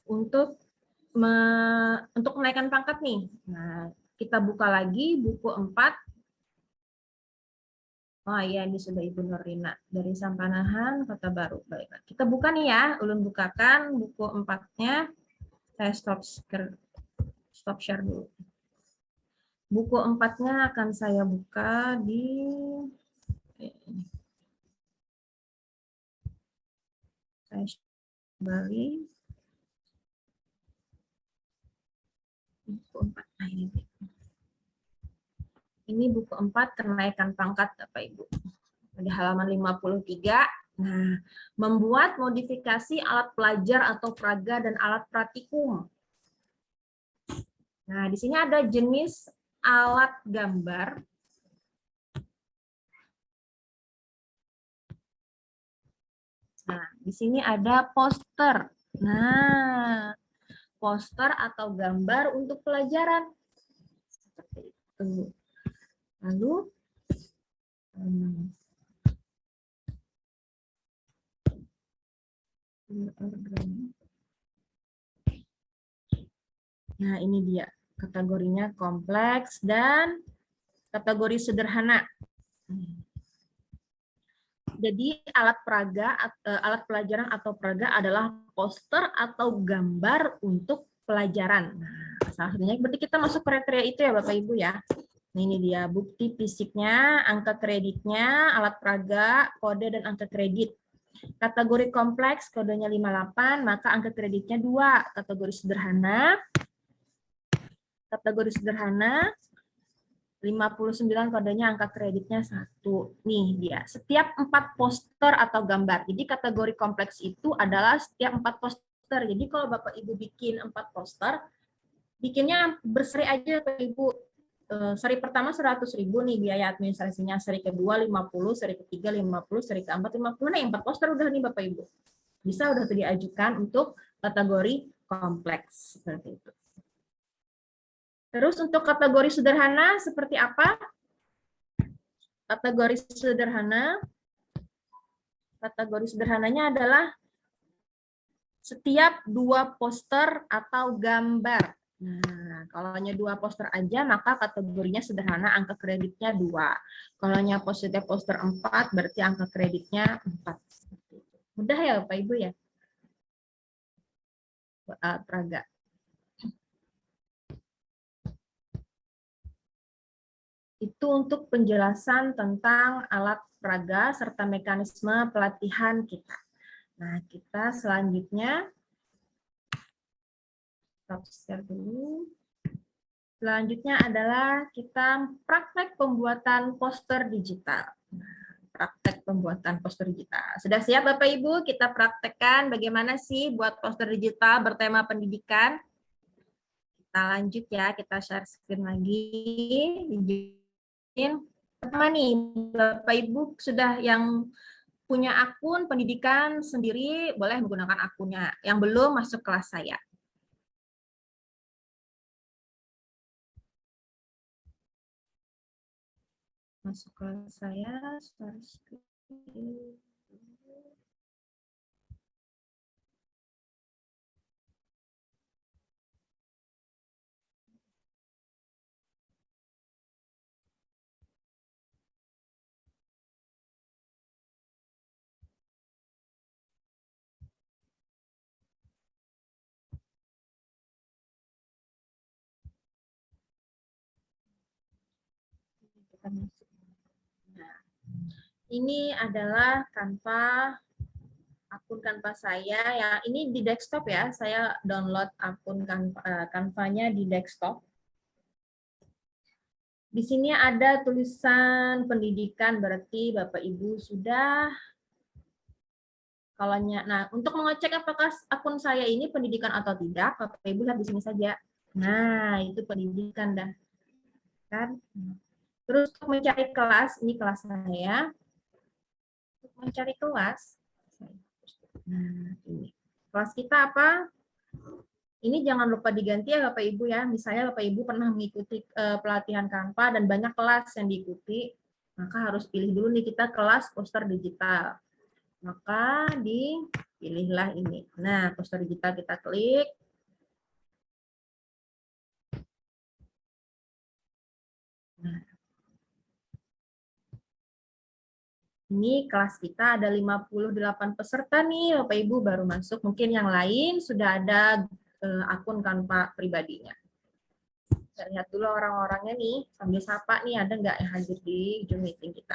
untuk menaikkan pangkat nih. Nah, kita buka lagi buku 4. Oh iya, ini sudah Ibu Nurina dari Sampanahan, Kota Baru. Baik, kita buka nih ya, ulun bukakan buku 4-nya. Saya stop share dulu. Buku 4-nya akan saya buka di saya kembali buku 4. Nah, ini buku 4 kenaikan pangkat Bapak Ibu. Di halaman 53. Nah, membuat modifikasi alat pelajar atau praga dan alat praktikum. Nah, di sini ada jenis alat gambar. Nah, di sini ada poster. Nah, poster atau gambar untuk pelajaran. Seperti itu. Lalu, nah ini dia. Kategorinya kompleks dan kategori sederhana. Jadi alat pelajaran atau praga adalah poster atau gambar untuk pelajaran. Nah, salah satunya berarti kita masuk kriteria itu ya Bapak Ibu ya. Nah, ini dia bukti fisiknya, angka kreditnya, alat praga, kode dan angka kredit. Kategori kompleks kodenya 58, maka angka kreditnya 2. Kategori sederhana 59 kodenya angka kreditnya 1. Nih dia, setiap 4 poster atau gambar. Jadi kategori kompleks itu adalah setiap 4 poster. Jadi kalau Bapak Ibu bikin 4 poster, bikinnya berseri aja Bapak Ibu. Seri pertama 100.000 nih biaya administrasinya, seri kedua 50, seri ketiga 50, seri keempat 50. Nah, 4 poster udah nih Bapak Ibu. Bisa udah diajukan untuk kategori kompleks seperti itu. Terus untuk kategori sederhana seperti apa? Kategori sederhananya adalah setiap 2 poster atau gambar. Nah, kalau hanya 2 poster aja, maka kategorinya sederhana, angka kreditnya 2. Kalau hanya poster 4, berarti angka kreditnya 4. Mudah ya Bapak Ibu ya? Praga. Itu untuk penjelasan tentang alat praga serta mekanisme pelatihan kita. Nah, kita selanjutnya stop share dulu. Selanjutnya adalah kita praktek pembuatan poster digital. Praktek pembuatan poster digital. Sudah siap Bapak Ibu? Kita praktekkan bagaimana sih buat poster digital bertema pendidikan. Kita lanjut ya, kita share screen lagi. Pertama nih, Bapak Ibu sudah yang punya akun pendidikan sendiri, boleh menggunakan akunnya. Yang belum, masuk kelas saya. Masuk kelas saya, share screen. akan masuk. Nah, ini adalah akun Canva saya. Ya, ini di desktop ya. Saya download akun Canva-nya di desktop. Di sini ada tulisan pendidikan, berarti Bapak Ibu sudah. Nah, untuk mengecek apakah akun saya ini pendidikan atau tidak, Bapak Ibu lihat di sini saja. Nah, itu pendidikan dah. Kan? Terus untuk mencari kelas, ini kelas saya. Untuk mencari kelas, nah, ini. Kelas kita apa? Ini jangan lupa diganti ya Bapak Ibu ya. Misalnya Bapak Ibu pernah mengikuti pelatihan Canva dan banyak kelas yang diikuti, maka harus pilih dulu nih kita kelas poster digital. Maka dipilihlah ini. Nah, poster digital kita klik. Nah, ini kelas kita ada 58 peserta nih, Bapak Ibu baru masuk. Mungkin yang lain sudah ada akun Canva pribadinya. Kita lihat dulu orang-orangnya nih, sambil sapa nih, ada nggak yang hadir di Zoom meeting kita.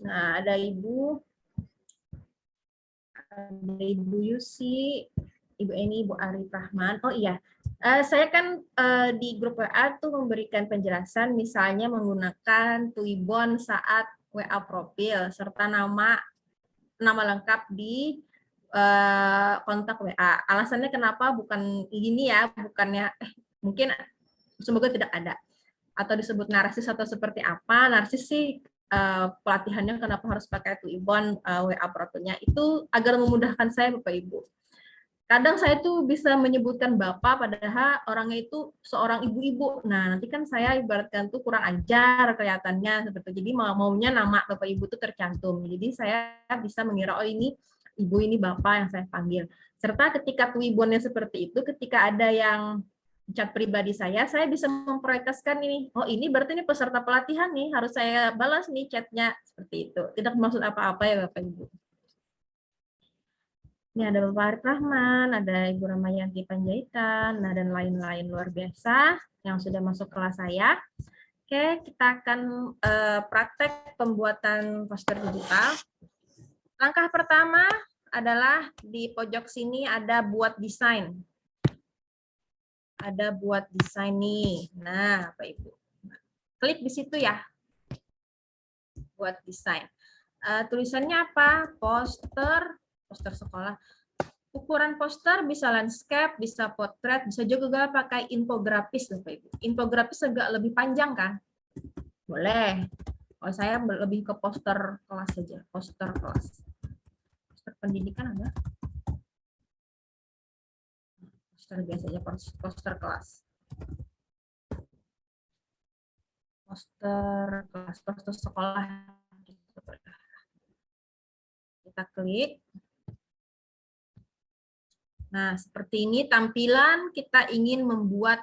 Nah, ada Ibu Yusi, Ibu Eni, Ibu Arif Rahman. Oh iya, saya kan di grup WA tuh memberikan penjelasan, misalnya menggunakan Tuibon saat WA profil serta nama lengkap di kontak WA. Alasannya kenapa bukan ini ya, bukannya mungkin semoga tidak ada atau disebut narsis atau seperti apa. Narsis sih pelatihannya kenapa harus pakai Tuibon WA profilnya itu agar memudahkan saya Bapak Ibu. Kadang saya tuh bisa menyebutkan Bapak padahal orangnya itu seorang ibu-ibu. Nah, nanti kan saya ibaratkan tuh kurang ajar kelihatannya seperti itu. Jadi maunya nama Bapak Ibu tuh tercantum. Jadi saya bisa mengira oh ini ibu, ini Bapak yang saya panggil. Serta ketika Tuibonnya seperti itu, ketika ada yang chat pribadi saya bisa memprioritaskan ini. Oh, ini berarti ini peserta pelatihan nih, harus saya balas nih chatnya seperti itu. Tidak maksud apa-apa ya Bapak Ibu. Ini ada Bapak Arif Rahman, ada Ibu Ramayanti Panjaitan, nah dan lain-lain luar biasa yang sudah masuk kelas saya. Oke, kita akan praktek pembuatan poster digital. Langkah pertama adalah di pojok sini ada buat desain. Ada buat desain nih. Nah, Bapak Ibu. Klik di situ ya. Buat desain. Tulisannya apa? Poster sekolah. Ukuran poster bisa landscape, bisa potret, bisa juga pakai infografis Bapak Ibu. Infografis agak lebih panjang kan? Boleh. Kalau saya lebih ke poster kelas saja, poster kelas. Poster pendidikan ada? Poster biasa aja, poster kelas. Poster kelas, poster sekolah. Kita klik. Nah, seperti ini tampilan kita ingin membuat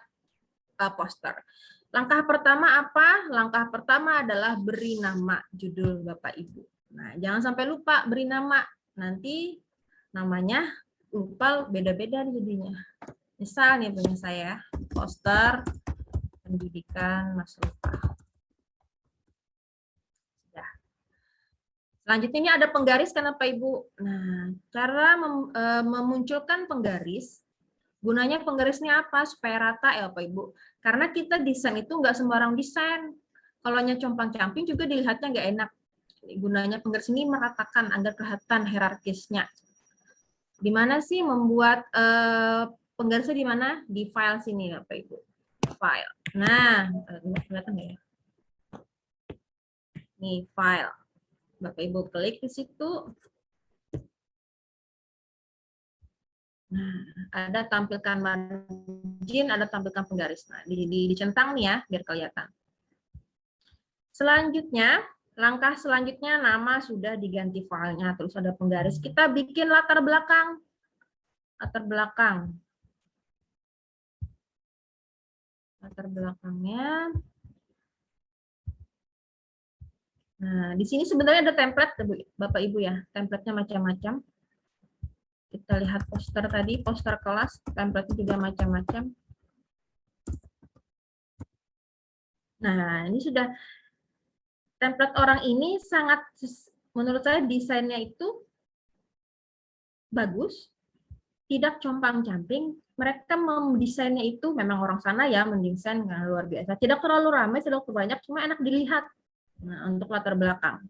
poster. Langkah pertama apa? Langkah pertama adalah beri nama judul Bapak Ibu. Nah, jangan sampai lupa beri nama. Nanti namanya lupa beda-beda jadinya. Misal nih punya saya, poster pendidikan Mas Lupa. Selanjutnya ini ada penggaris kan Bapak Ibu. Nah, cara memunculkan penggaris, gunanya penggarisnya apa? Supaya rata ya Bapak Ibu. Karena kita desain itu nggak sembarang desain. Kalau hanya compang-camping juga dilihatnya nggak enak. Gunanya penggaris ini meratakan agar kelihatan hierarkisnya. Di mana sih membuat penggarisnya di mana? Di file sini Bapak Ibu. File. Nah, kelihatan nggak ya? Nih file. Bapak Ibu klik di situ. Nah, ada tampilkan margin, ada tampilkan penggaris. Nah, dicentang nih ya, biar kelihatan. Selanjutnya, langkah selanjutnya nama sudah diganti filenya, terus ada penggaris. Kita bikin latar belakang. Latar belakang. Latar belakangnya. Nah, di sini sebenarnya ada template, Bapak Ibu ya. Template-nya macam-macam. Kita lihat poster tadi, poster kelas, template-nya juga macam-macam. Nah, ini sudah template orang ini sangat, menurut saya desainnya itu bagus, tidak compang-camping. Mereka mendesainnya itu memang orang sana ya, mendesain luar biasa. Tidak terlalu ramai, tidak terlalu banyak, cuma enak dilihat. Nah, untuk latar belakang.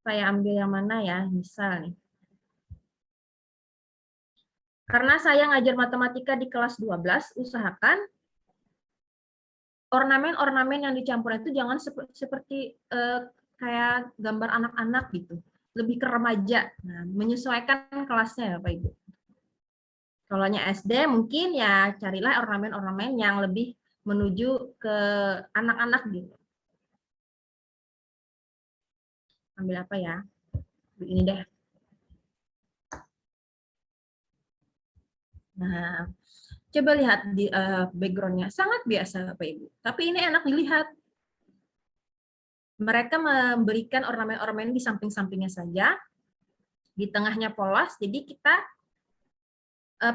Saya ambil yang mana ya, misal nih. Karena saya ngajar matematika di kelas 12, usahakan ornamen-ornamen yang dicampur itu jangan seperti kayak gambar anak-anak gitu. Lebih ke remaja. Nah, menyesuaikan kelasnya ya Pak Ibu. Kalau SD mungkin ya carilah ornamen-ornamen yang lebih menuju ke anak-anak gitu. Ambil apa ya? Ini deh. Nah, coba lihat di background-nya. Sangat biasa Bapak Ibu. Tapi ini enak dilihat. Mereka memberikan ornamen-ornamen di samping-sampingnya saja. Di tengahnya polos, jadi kita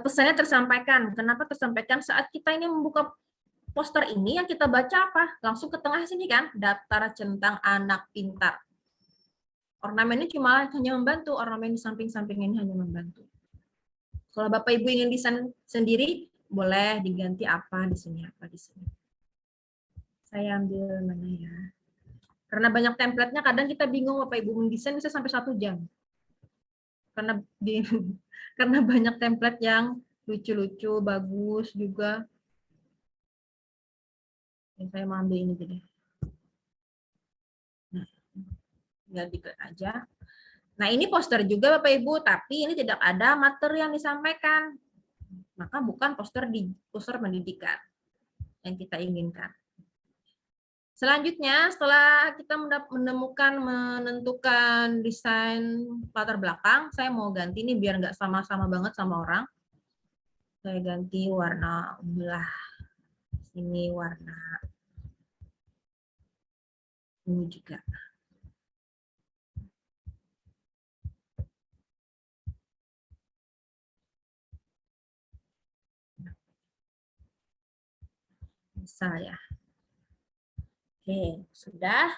pesannya tersampaikan. Kenapa tersampaikan? Saat kita ini membuka poster ini, yang kita baca apa? Langsung ke tengah sini kan, daftar centang anak pintar. Ornamennya cuma hanya membantu, ornamen di samping-samping ini hanya membantu. Kalau Bapak Ibu ingin desain sendiri, boleh diganti apa di sini, apa di sini. Saya ambil mana ya? Karena banyak template-nya, kadang kita bingung Bapak Ibu mendesain bisa sampai 1 jam. Karena banyak template yang lucu-lucu, bagus juga. Saya mau ambil ini jadi. Nah, tinggal diklik aja. Nah, ini poster juga Bapak Ibu, tapi ini tidak ada materi yang disampaikan. Maka bukan poster pendidikan yang kita inginkan. Selanjutnya, setelah kita menentukan desain latar belakang, saya mau ganti ini biar nggak sama-sama banget sama orang. Saya ganti warna belah. Ini warna ini juga. Bisa ya. Oke, sudah.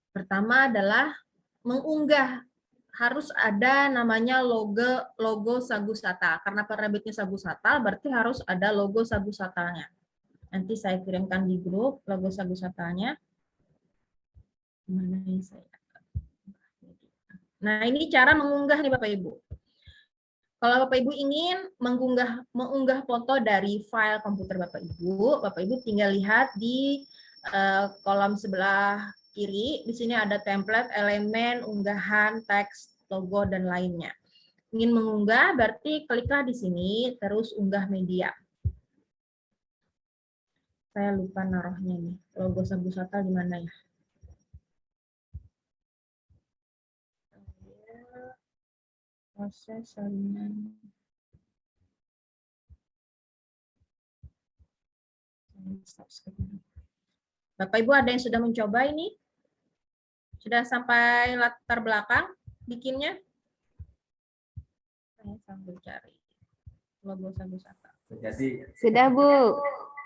Pertama adalah mengunggah. Harus ada namanya logo Sagu Satal. Karena penerbitnya Sagu Satal, berarti harus ada logo Sagu Satalnya. Nanti saya kirimkan di grup logo Sagu Satalnya. Mana ini saya? Nah, ini cara mengunggah nih Bapak Ibu. Kalau Bapak Ibu ingin mengunggah foto dari file komputer Bapak Ibu tinggal lihat di kolom sebelah kiri. Di sini ada template, elemen, unggahan, teks, logo, dan lainnya. Ingin mengunggah, berarti kliklah di sini, terus unggah media. Saya lupa naruhnya nih. Logo Sagu Satal di mana ya? Proses salinan. Bapak Ibu ada yang sudah mencoba ini? Sudah sampai latar belakang bikinnya? Saya sambil cari logo Sagu Satal. Sudah, Bu.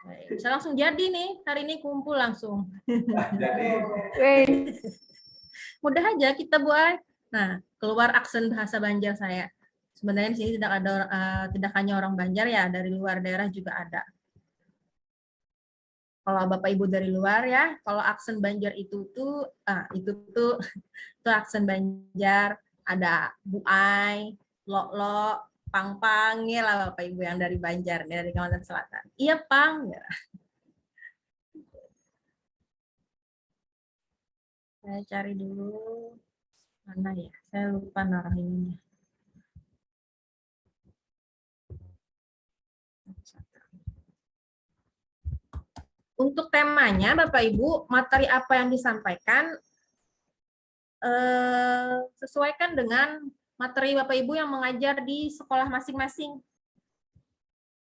Baik, bisa langsung jadi nih, hari ini kumpul langsung. Wih. Mudah aja kita buat. Nah, keluar aksen bahasa Banjar saya. Sebenarnya di sini tidak hanya orang Banjar ya, dari luar daerah juga ada. Kalau Bapak Ibu dari luar ya, kalau aksen Banjar itu aksen Banjar, ada buai, lo, pang ya lah Bapak Ibu yang dari Banjar, dari Kalimantan Selatan. Iya, Pang. Ya. Saya cari dulu. Mana ya? Saya lupa naruh ininya. Untuk temanya, Bapak Ibu, materi apa yang disampaikan sesuaikan dengan materi Bapak Ibu yang mengajar di sekolah masing-masing.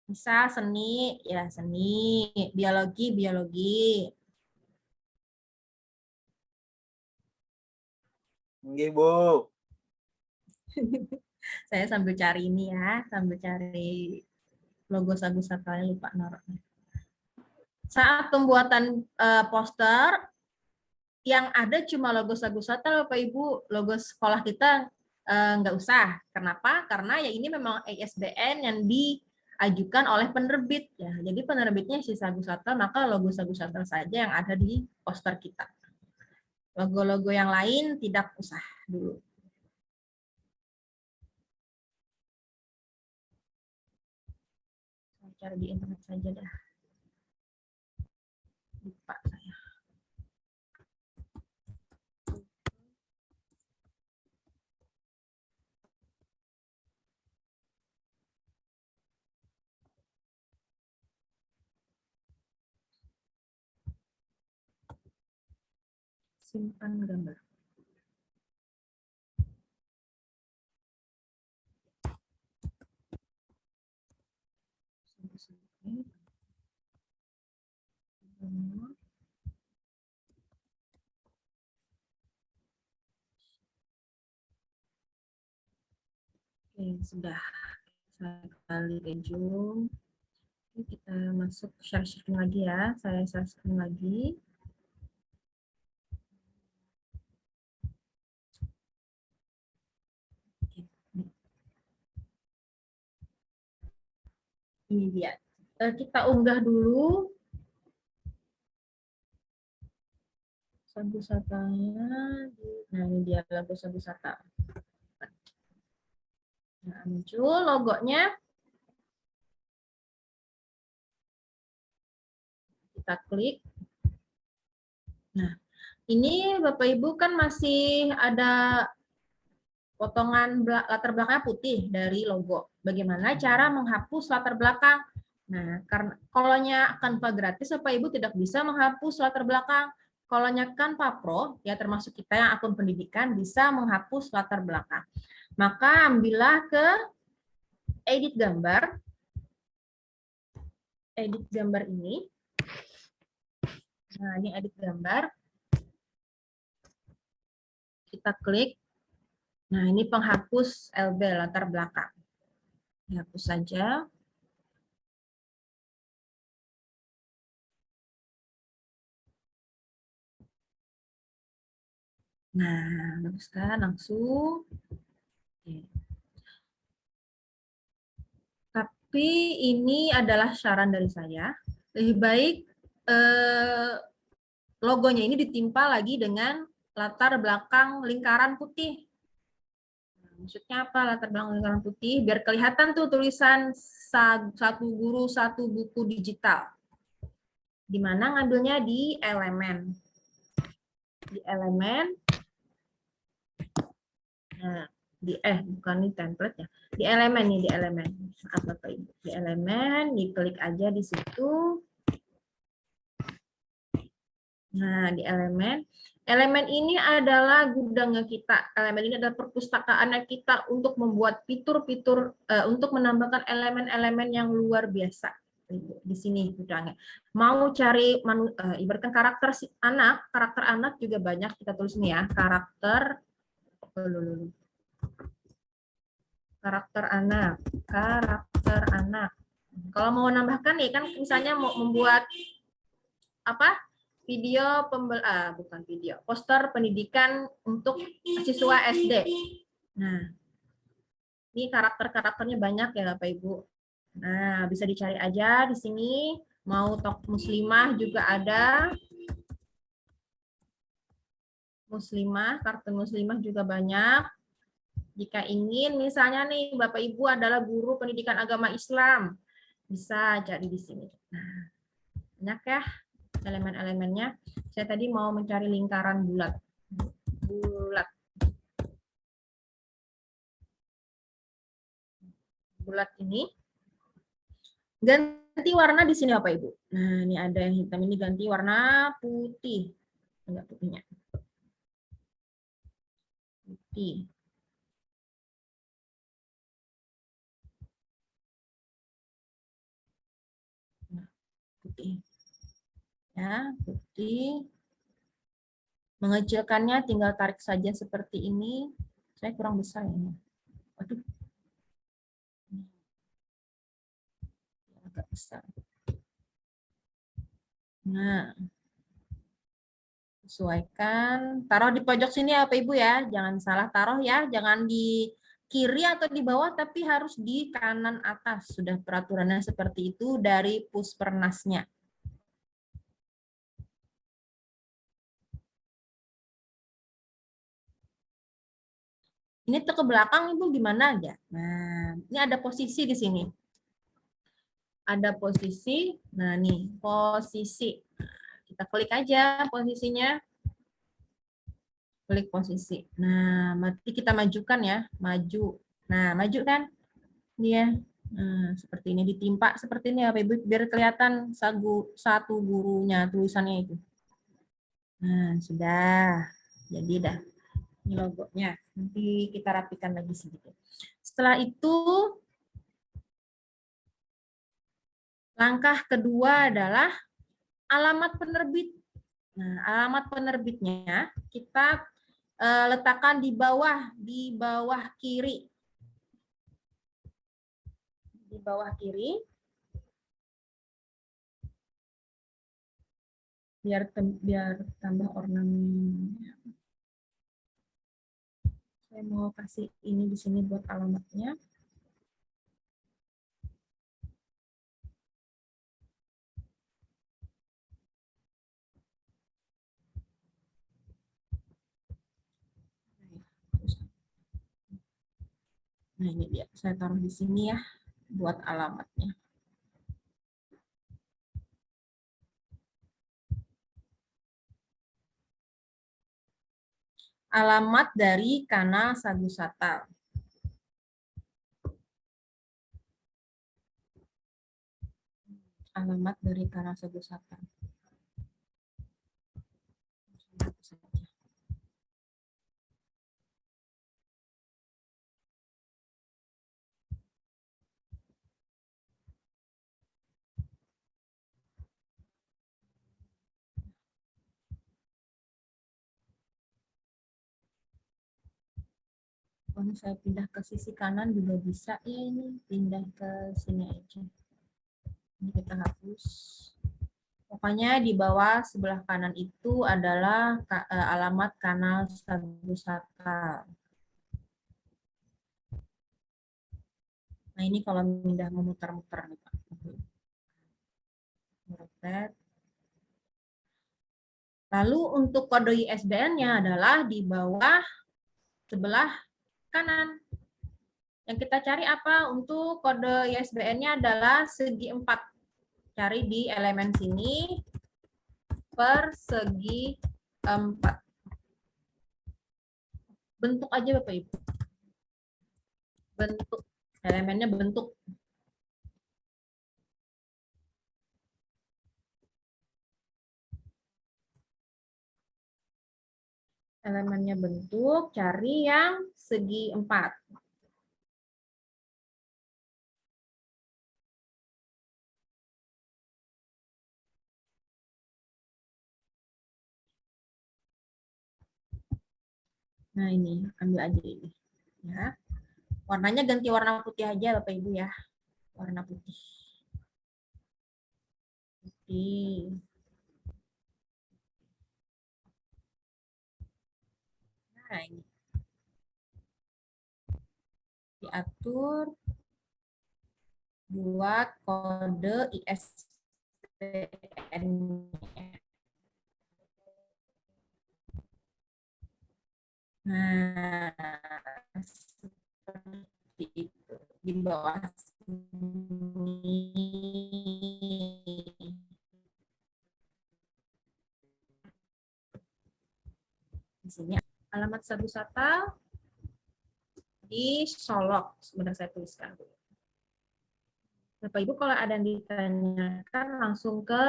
Bisa seni, ya seni, biologi, biologi. Nggih, Bu. Saya sambil cari ini ya, sambil cari logo Sagu Satalnya, lupa naruhnya. Saat pembuatan poster, yang ada cuma logo Sagu Satal, Bapak Ibu, logo sekolah kita nggak usah. Kenapa? Karena ya ini memang ISBN yang diajukan oleh penerbit ya. Jadi penerbitnya si Sagu Satal, maka logo Sagu Satal saja yang ada di poster kita. Logo-logo yang lain tidak usah dulu. Saya cari di internet saja dah. Lupa saya. Simpan gambar. Oke, sudah. Saya kali resume. Kita masuk share screen lagi ya. Saya share screen lagi. Ini dia. Kita unggah dulu Sagu Satanya. Nah, ini dia logo Sagu Sata. Nah, muncul logonya. Kita klik. Nah, ini Bapak Ibu kan masih ada potongan latar belakangnya putih dari logo. Bagaimana cara menghapus latar belakang? Nah, karena kalau-nya Canva gratis, Bapak Ibu tidak bisa menghapus latar belakang. Kalau-nya Canva Pro, ya termasuk kita yang akun pendidikan, bisa menghapus latar belakang. Maka ambillah ke edit gambar. Edit gambar ini. Nah, ini edit gambar. Kita klik. Nah, ini penghapus LB, latar belakang. Dihapus saja. Nah, bagus kan? Langsung. Oke. Tapi ini adalah saran dari saya. Lebih baik logonya ini ditimpa lagi dengan latar belakang lingkaran putih. Maksudnya apa latar belakang lingkaran putih? Biar kelihatan tuh tulisan satu guru satu buku digital. Di mana ngambilnya di elemen. Di elemen. Nah, bukan di template ya. Di elemen nih, di elemen. Maaf Bapak Ibu. Di elemen, diklik aja di situ. Nah, di elemen. Elemen ini adalah gudangnya kita. Elemen ini adalah perpustakaannya kita untuk membuat fitur-fitur, untuk menambahkan elemen-elemen yang luar biasa. Di sini gudangnya. Mau cari, ibaratkan karakter anak juga banyak. Kita tulis nih ya, karakter anak. Kalau mau menambahkan nih kan misalnya mau membuat apa? Poster pendidikan untuk siswa SD. Nah, ini karakternya banyak ya Bapak Ibu. Nah, bisa dicari aja di sini. Mau tokoh muslimah juga ada. Kartun muslimah juga banyak. Jika ingin, misalnya nih Bapak Ibu adalah guru pendidikan agama Islam, bisa cari di sini. Nah, banyak ya elemen-elemennya. Saya tadi mau mencari lingkaran bulat. Bulat ini. Ganti warna di sini Bapak Ibu. Nah, ini ada yang hitam, ini ganti warna putih. Enggak putihnya. Putih. Nah, putih. Ya, putih. Mengecilkannya tinggal tarik saja seperti ini. Saya kurang besar ini. Waduh. Agak besar. Nah, sesuaikan. Taruh di pojok sini ya Bapak Ibu ya. Jangan salah taruh ya. Jangan di kiri atau di bawah, tapi harus di kanan atas. Sudah peraturannya seperti itu dari Puspernasnya. Ini tuh ke belakang Ibu gimana aja? Nah, ini ada posisi di sini. Ada posisi. Nah, nih, posisi. Kita klik aja posisinya. Klik posisi. Nah, berarti kita majukan ya, maju. Nah, maju kan? Dia. Nah, seperti ini ditimpa seperti ini ya, Bapak Ibu, biar kelihatan satu gurunya tulisannya itu. Nah, sudah. Jadi dah. Ini logonya. Nanti kita rapikan lagi sedikit. Setelah itu langkah kedua adalah alamat penerbit. Nah, alamat penerbitnya kita letakkan di bawah kiri. Di bawah kiri. Biar tambah ornamen. Saya mau kasih ini di sini buat alamatnya. Nah, ini dia. Saya taruh di sini ya buat alamatnya. Alamat dari Kanal Sagu Satal. Alamat dari Kanal Sagu Satal. Kalau saya pindah ke sisi kanan juga bisa ya, ini pindah ke sini aja. Ini kita hapus. Pokoknya di bawah sebelah kanan itu adalah alamat Kanal Sagu Satal. Nah, ini kalau pindah memutar-mutar nih Pak. Meroket. Lalu untuk kode ISBN-nya adalah di bawah sebelah kanan. Yang kita cari apa? Untuk kode ISBN-nya adalah segi 4. Cari di elemen sini per segi 4. Bentuk aja Bapak Ibu. Bentuk. Elemennya bentuk. Elemennya bentuk, cari yang segi 4. Nah, ini ambil aja ini. Ya. Warnanya ganti warna putih aja Bapak Ibu ya. Warna putih. Putih. Nah, ini. Diatur buat kode ISBN. Nah, seperti itu di bawah sini. Di sini alamat Sagu Satal di Solok. Sebentar saya tuliskan dulu. Bapak Ibu kalau ada yang ditanyakan langsung ke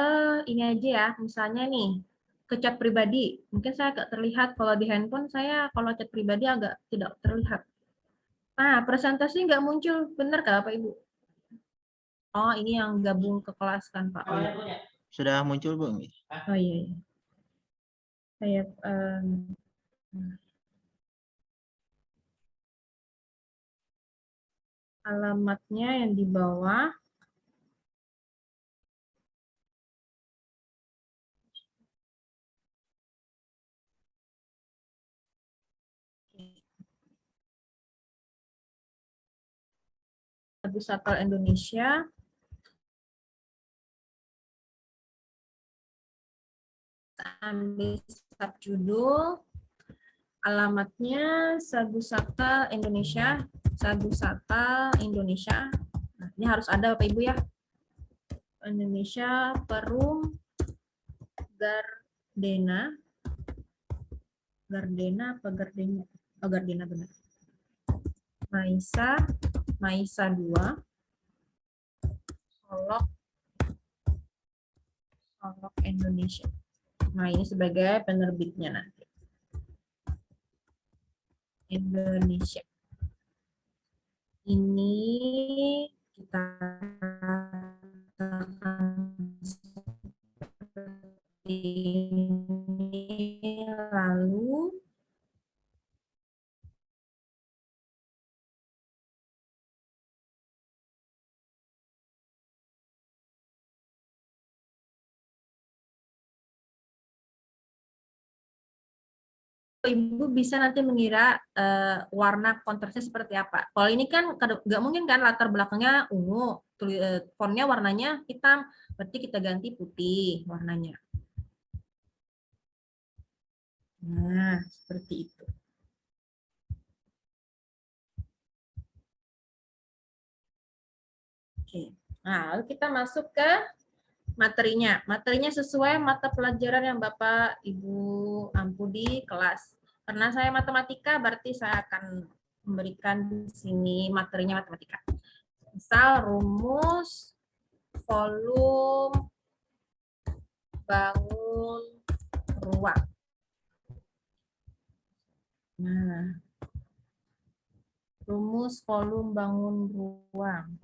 ini aja ya. Misalnya nih, ke chat pribadi. Mungkin saya agak terlihat kalau di handphone saya kalau chat pribadi agak tidak terlihat. Nah, presentasi nggak muncul. Benar nggak Bapak Ibu? Oh, ini yang gabung ke kelas kan Pak? Sudah muncul, Bu? Oh iya. Saya alamatnya yang di bawah. Sagu Satal Indonesia. Ambil subjudul, alamatnya Sagu Satal Indonesia, Sagu Satal Indonesia. Nah, ini harus ada Bapak Ibu ya. Indonesia Perum Gardena. Gardena apa Gardena? Oh, Gardena benar. Maisa 2. Solok Indonesia. Nah, ini sebagai penerbitnya nanti. Indonesia. Ini kita ini lalu Ibu bisa nanti mengira warna kontrasnya seperti apa. Kalau ini kan nggak mungkin kan latar belakangnya ungu, fontnya warnanya hitam, berarti kita ganti putih warnanya. Nah, seperti itu. Oke. Nah, lalu kita masuk ke materinya. Materinya sesuai mata pelajaran yang Bapak Ibu ampu di kelas. Karena saya matematika, berarti saya akan memberikan di sini materinya matematika. Misal rumus volume bangun ruang. Nah, rumus volume bangun ruang.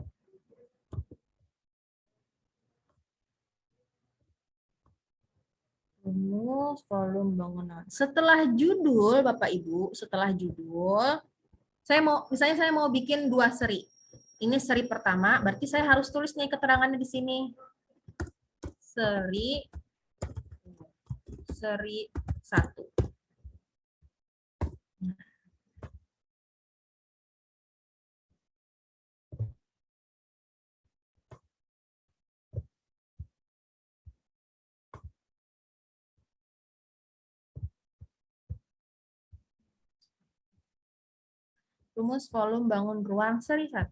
Rumus volume bangunan. Setelah judul, Bapak Ibu, setelah judul, misalnya saya mau bikin 2 seri. Ini seri pertama, berarti saya harus tulis nih keterangannya di sini. Seri 1. Rumus volume bangun ruang seri 1.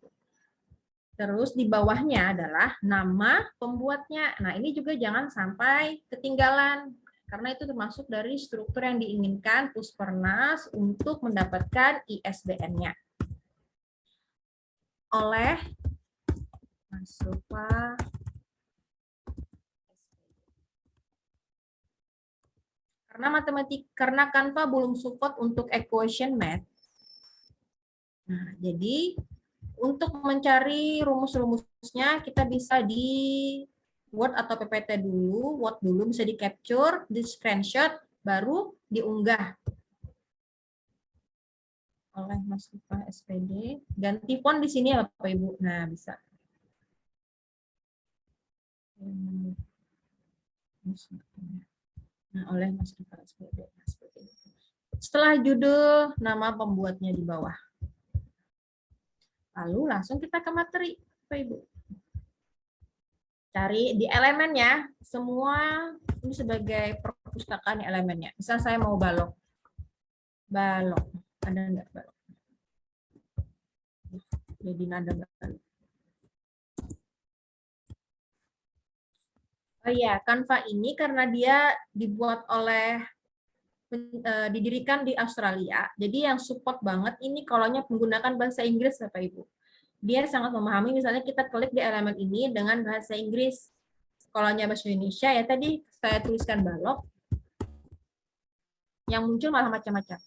Terus di bawahnya adalah nama pembuatnya. Nah, ini juga jangan sampai ketinggalan. Karena itu termasuk dari struktur yang diinginkan Puspernas untuk mendapatkan ISBN-nya. Oleh masuk Pak. Karena Canva belum support untuk equation math. Nah, jadi untuk mencari rumus-rumusnya kita bisa di Word atau PPT dulu, Word dulu bisa di capture, di screenshot, baru diunggah oleh Mas Rifah SPD. Ganti font di sini ya Bapak Ibu. Nah, bisa. Nah, oleh Mas Rifah SPD. Setelah judul, nama pembuatnya di bawah. Lalu langsung kita ke materi, Bapak Ibu. Cari di elemennya, semua ini sebagai perpustakaan elemennya. Misal saya mau balok. Balok. Ada enggak balok? Jadi ada enggak balok? Oh iya, Canva ini karena dia dibuat oleh didirikan di Australia. Jadi yang support banget ini kalaunya menggunakan bahasa Inggris, Bapak Ibu. Dia sangat memahami, misalnya kita klik di elemen ini dengan bahasa Inggris. Kalaunya bahasa Indonesia, ya tadi saya tuliskan balok. Yang muncul malah macam-macam.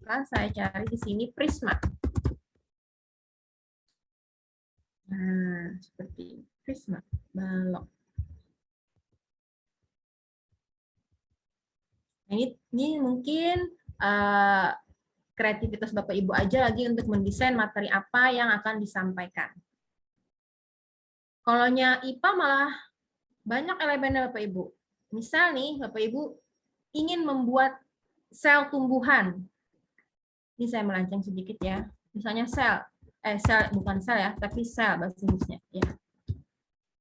Nah, saya cari di sini prisma. Nah, seperti ini. Prisma, balok. Ini mungkin kreativitas Bapak Ibu aja lagi untuk mendesain materi apa yang akan disampaikan. Kalaunya IPA malah banyak elemennya Bapak Ibu. Misal nih Bapak Ibu ingin membuat sel tumbuhan. Ini saya melancang sedikit ya. Misalnya sel. sel, bukan sel ya, tapi sel bahasa Inggrisnya. Ya.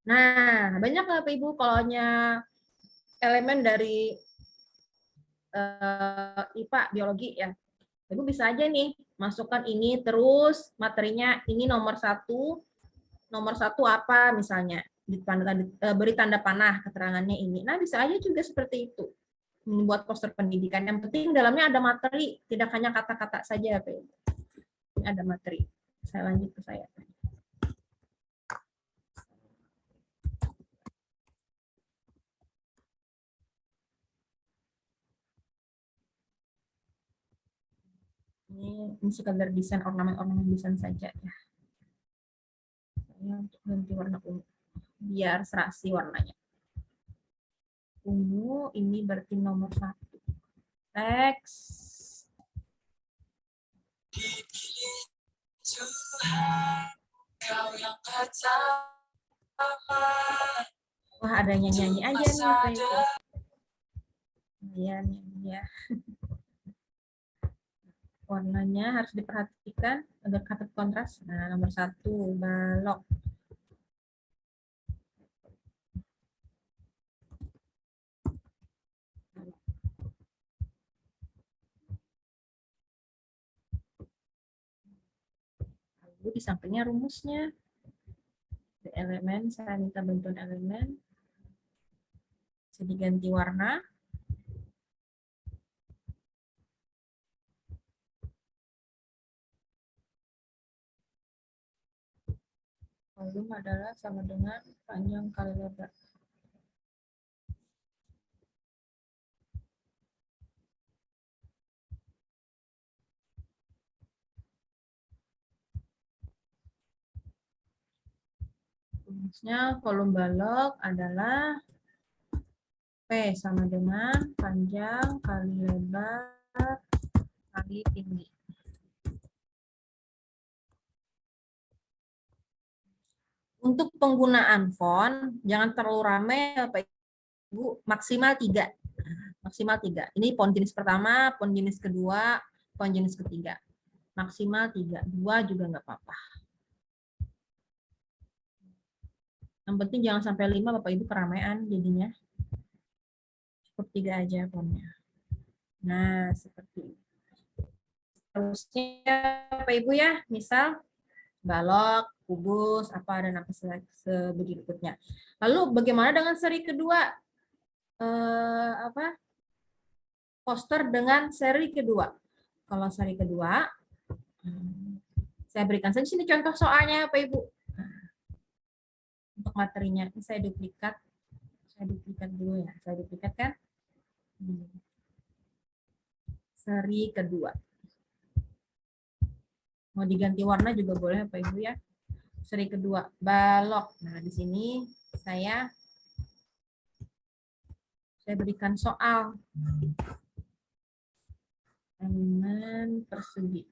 Nah, banyak Bapak Ibu kolonnya elemen dari IPA, biologi ya. Ibu bisa aja nih, masukkan ini, terus materinya ini nomor satu apa misalnya, beri tanda panah, keterangannya ini. Nah, bisa aja juga seperti itu. Membuat poster pendidikan. Yang penting dalamnya ada materi, tidak hanya kata-kata saja. Ini ada materi. Saya lanjut ke saya. Ini sekadar desain ornamen desain saja ya. Saya untuk ganti warna ungu biar serasi warnanya. Ungu ini berarti nomor 1. Teks. Wah, ada nyanyi aja nih. Ya, ya. Warnanya harus diperhatikan agar kata kontras. Nah, nomor 1 balok. Lalu di sampingnya rumusnya. Di elemen, saya minta bantuan elemen. Bisa diganti warna. Volume adalah sama dengan panjang kali lebar. Rumusnya volume balok adalah P sama dengan panjang kali lebar kali tinggi. Untuk penggunaan font, jangan terlalu ramai, Bapak Ibu, maksimal 3. Maksimal 3. Ini font jenis pertama, font jenis kedua, font jenis ketiga. Maksimal 3. 2 juga nggak apa-apa. Yang penting jangan sampai 5, Bapak Ibu, keramaian jadinya. Cukup 3 aja fontnya. Nah, seperti ini. Terusnya, Bapak Ibu ya, misal balok, kubus, apa dan apa berikutnya. Lalu bagaimana dengan seri kedua? Poster dengan seri kedua. Kalau seri kedua, saya berikan saja sini contoh soalnya, Bapak Ibu. Untuk materinya, ini saya duplikat dulu ya. Saya duplikat kan? Seri kedua. Mau diganti warna juga boleh, Bapak Ibu ya. Seri kedua, balok. Nah, di sini saya berikan soal. Elemen persegi.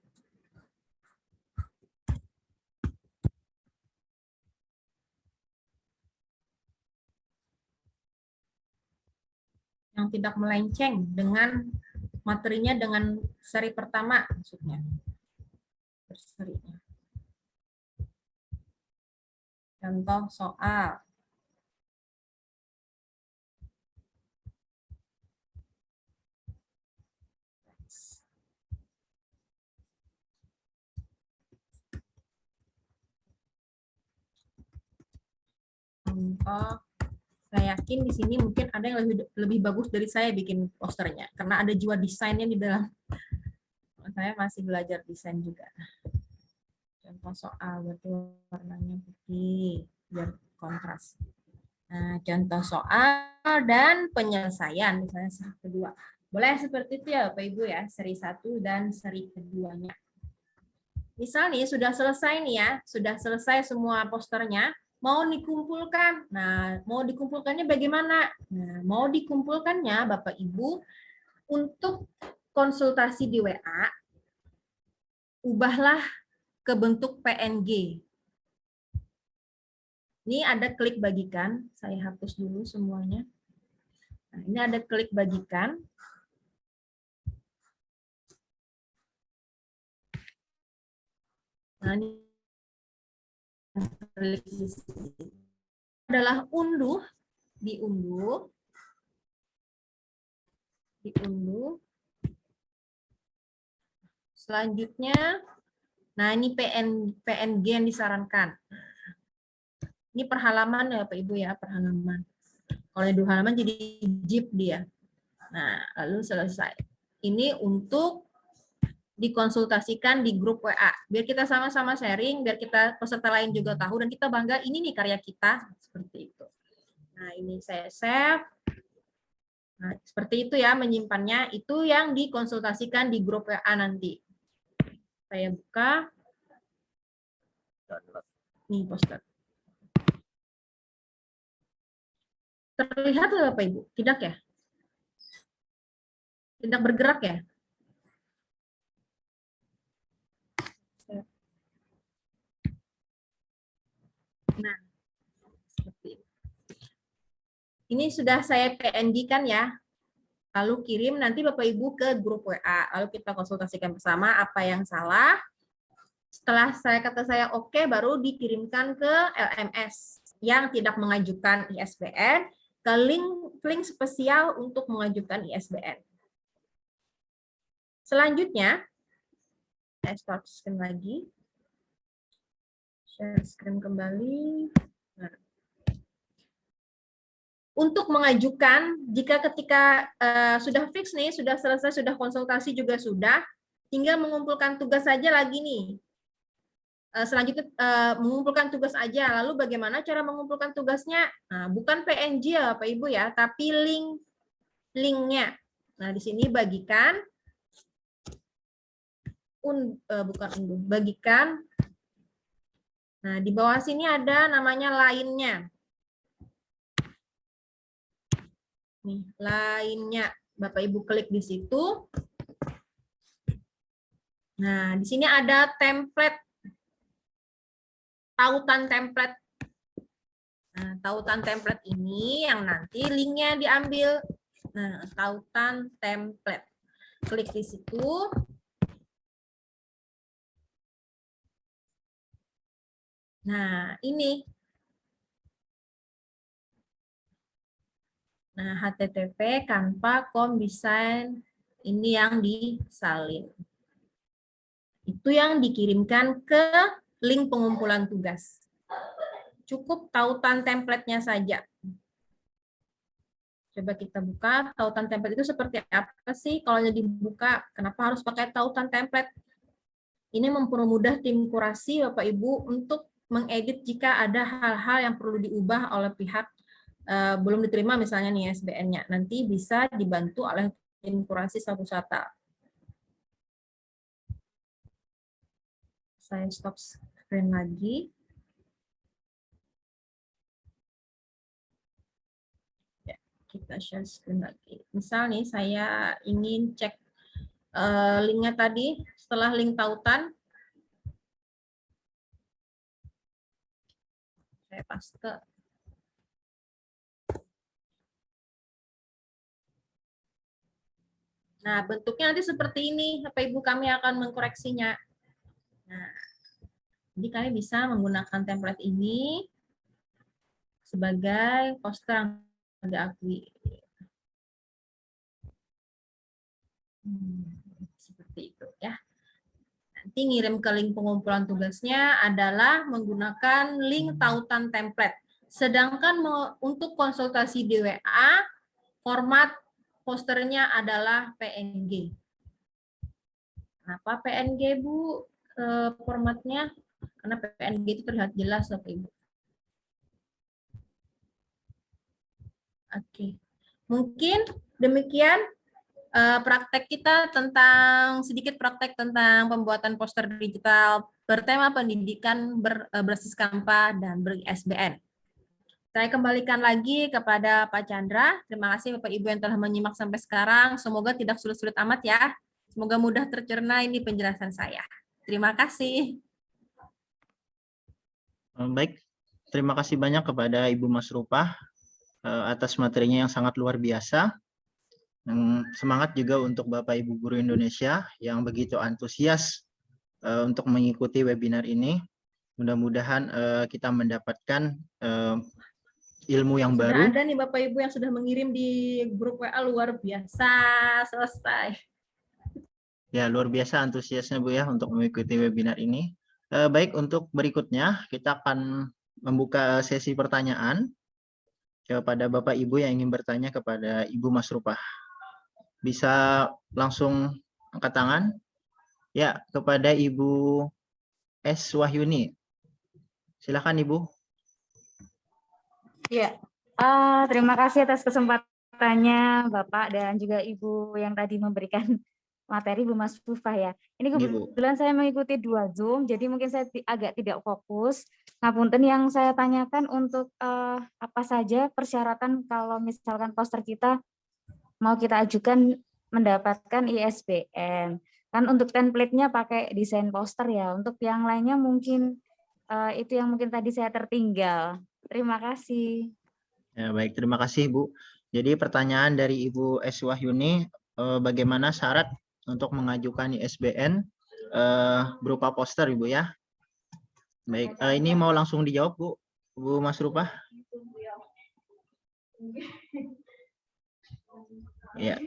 Yang tidak melenceng dengan materinya dengan seri pertama, maksudnya. Berserinya. Contoh soal. Contoh, saya yakin di sini mungkin ada yang lebih bagus dari saya bikin posternya, karena ada jiwa desainnya di dalam. Saya masih belajar desain juga. Contoh soal, berarti warnanya putih, biar kontras. Nah, contoh soal dan penyelesaian, misalnya seri kedua. Boleh seperti itu ya Bapak Ibu ya, seri 1 dan seri keduanya. Misal nih, sudah selesai nih ya, sudah selesai semua posternya, mau dikumpulkan. Nah, mau dikumpulkannya bagaimana? Nah, mau dikumpulkannya Bapak Ibu untuk konsultasi di WA, ubahlah ke bentuk PNG. Ini ada klik bagikan, saya hapus dulu semuanya. Nah, ini ada klik bagikan. Nah, ini adalah diunduh. Selanjutnya, nah ini PNG yang disarankan. Ini per halaman ya Pak Ibu ya, per halaman. Kalau 2 halaman jadi zip dia. Nah, lalu selesai. Ini untuk dikonsultasikan di grup WA. Biar kita sama-sama sharing, biar kita peserta lain juga tahu, dan kita bangga, ini nih karya kita. Seperti itu. Nah, ini saya save. Nah, seperti itu ya menyimpannya. Itu yang dikonsultasikan di grup WA nanti. Saya buka. Nih poster. Terlihat nggak Bapak Ibu? Tidak ya? Tidak bergerak ya? Nah, seperti ini. Ini sudah saya PNG-kan ya. Lalu kirim nanti Bapak Ibu ke grup WA. Lalu kita konsultasikan bersama apa yang salah. Setelah kata saya oke, baru dikirimkan ke LMS yang tidak mengajukan ISBN ke link spesial untuk mengajukan ISBN. Selanjutnya, saya start screen lagi. Share screen kembali. Nah. Untuk mengajukan, jika ketika sudah fix nih, sudah selesai, sudah konsultasi juga sudah, tinggal mengumpulkan tugas saja lagi nih. Selanjutnya mengumpulkan tugas aja. Lalu bagaimana cara mengumpulkan tugasnya? Nah, bukan PNG ya Pak Ibu ya, tapi linknya. Nah, di sini bagikan, bagikan. Nah, di bawah sini ada namanya lainnya. Nih, lainnya. Bapak Ibu klik di situ. Nah, di sini ada template. Tautan template. Nah, tautan template ini yang nanti linknya diambil. Nah, tautan template. Klik di situ. Nah, ini. Nah, http canva.com design ini yang disalin. Itu yang dikirimkan ke link pengumpulan tugas. Cukup tautan template-nya saja. Coba kita buka, tautan template itu seperti apa sih? Kalau dibuka, kenapa harus pakai tautan template? Ini mempermudah tim kurasi Bapak Ibu untuk mengedit jika ada hal-hal yang perlu diubah oleh pihak belum diterima misalnya nih ISBN-nya. Nanti bisa dibantu oleh tim kurasi satu-satu. Saya stop screen lagi. Ya, kita share screen lagi. Misal nih saya ingin cek linknya tadi, setelah link tautan, saya paste. Nah, bentuknya nanti seperti ini. Bapak Ibu kami akan mengkoreksinya. Nah, jadi kami bisa menggunakan template ini sebagai poster yang diakui. Seperti itu ya. Nanti ngirim ke link pengumpulan tugasnya adalah menggunakan link tautan template. Sedangkan untuk konsultasi di WA, format posternya adalah PNG. Kenapa PNG, Bu? Formatnya? Karena PNG itu terlihat jelas, Bapak Ibu. Oke. Mungkin demikian praktek kita sedikit praktek tentang pembuatan poster digital bertema pendidikan berbasis Canva dan ber-ISBN. Saya kembalikan lagi kepada Pak Chandra. Terima kasih Bapak Ibu yang telah menyimak sampai sekarang. Semoga tidak sulit-sulit amat ya. Semoga mudah tercerna ini penjelasan saya. Terima kasih. Baik, terima kasih banyak kepada Ibu Masrupah atas materinya yang sangat luar biasa. Semangat juga untuk Bapak Ibu Guru Indonesia yang begitu antusias untuk mengikuti webinar ini. Mudah-mudahan kita mendapatkan ilmu yang Sudah baru. ada nih Bapak Ibu yang sudah mengirim di grup WA, luar biasa. Selesai. Ya, luar biasa antusiasnya Bu ya untuk mengikuti webinar ini. Baik, untuk berikutnya kita akan membuka sesi pertanyaan kepada Bapak Ibu yang ingin bertanya kepada Ibu Masrupah. Bisa langsung angkat tangan. Ya, kepada Ibu S. Wahyuni. Silakan Ibu. Ya, terima kasih atas kesempatannya Bapak dan juga Ibu yang tadi memberikan materi Bu Mas Fufah ya. Ini kebetulan saya mengikuti 2 Zoom, jadi mungkin saya agak tidak fokus. Ngapunten, yang saya tanyakan untuk apa saja persyaratan kalau misalkan poster kita mau kita ajukan mendapatkan ISBN. Kan untuk template-nya pakai desain poster ya. Untuk yang lainnya mungkin itu yang mungkin tadi saya tertinggal. Terima kasih. Ya, baik, terima kasih Bu. Jadi pertanyaan dari Ibu S. Wahyuni, bagaimana syarat untuk mengajukan ISBN berupa poster Ibu ya? Baik, ini mau langsung dijawab Bu, Bu Masrupah? Ya.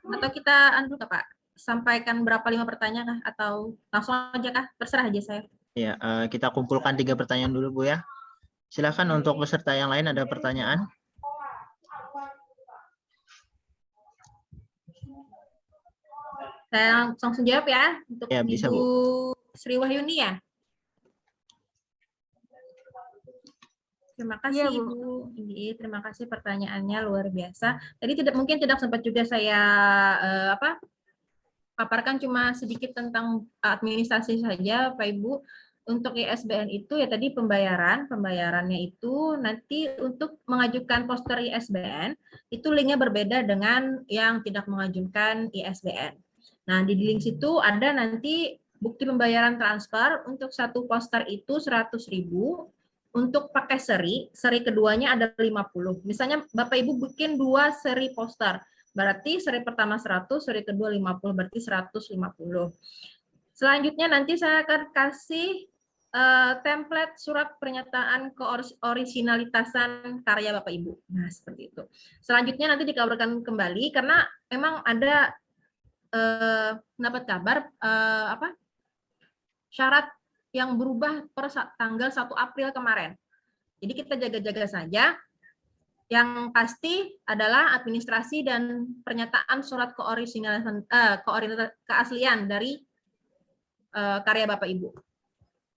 Atau kita anu Pak, sampaikan berapa 5 pertanyaan kah? Atau langsung aja kah? Terserah aja saya. Ya, kita kumpulkan 3 pertanyaan dulu Bu ya. Silakan untuk peserta yang lain ada pertanyaan. Saya langsung jawab ya untuk Ya, bisa, Ibu Bu. Sri Wahyuni ya. Terima kasih Iya, Bu. Ibu. Terima kasih pertanyaannya luar biasa. Tadi mungkin tidak sempat juga saya paparkan, cuma sedikit tentang administrasi saja Pak Ibu. Untuk ISBN itu ya tadi pembayarannya itu nanti untuk mengajukan poster ISBN itu linknya berbeda dengan yang tidak mengajukan ISBN. Nah, di link situ ada nanti bukti pembayaran transfer untuk satu poster itu 100.000. Untuk pakai seri keduanya ada 50. Misalnya Bapak Ibu bikin 2 seri poster, berarti seri pertama 100, seri kedua 50, berarti 150. Selanjutnya nanti saya akan kasih template surat pernyataan keorisinalitasan karya Bapak Ibu. Nah, seperti itu. Selanjutnya nanti dikabarkan kembali karena memang ada mendapat kabar syarat yang berubah per tanggal 1 April kemarin. Jadi kita jaga-jaga saja. Yang pasti adalah administrasi dan pernyataan surat keaslian dari karya Bapak Ibu.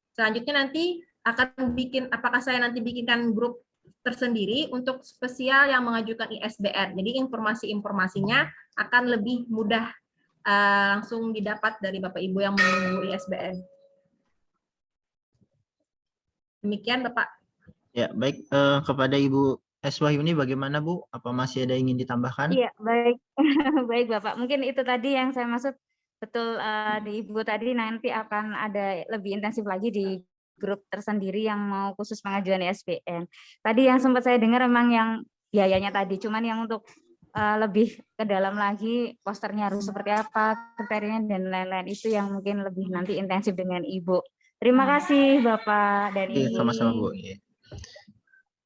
Selanjutnya nanti akan apakah saya nanti bikinkan grup tersendiri untuk spesial yang mengajukan ISBN. Jadi informasi-informasinya akan lebih mudah langsung didapat dari Bapak Ibu yang menunggu ISBN. Demikian Bapak. Ya, baik, kepada Ibu S. Wahyuni bagaimana Bu? Apa masih ada ingin ditambahkan? Iya, baik. Baik Bapak. Mungkin itu tadi yang saya maksud. Betul, di Ibu tadi nanti akan ada lebih intensif lagi di grup tersendiri yang mau khusus pengajuan ISBN. Tadi yang sempat saya dengar memang yang biayanya tadi, cuman yang untuk lebih ke dalam lagi posternya harus seperti apa, kriterianya dan lain-lain itu yang mungkin lebih nanti intensif dengan Ibu. Terima kasih Bapak dan Ibu. Sama-sama Bu. Ya.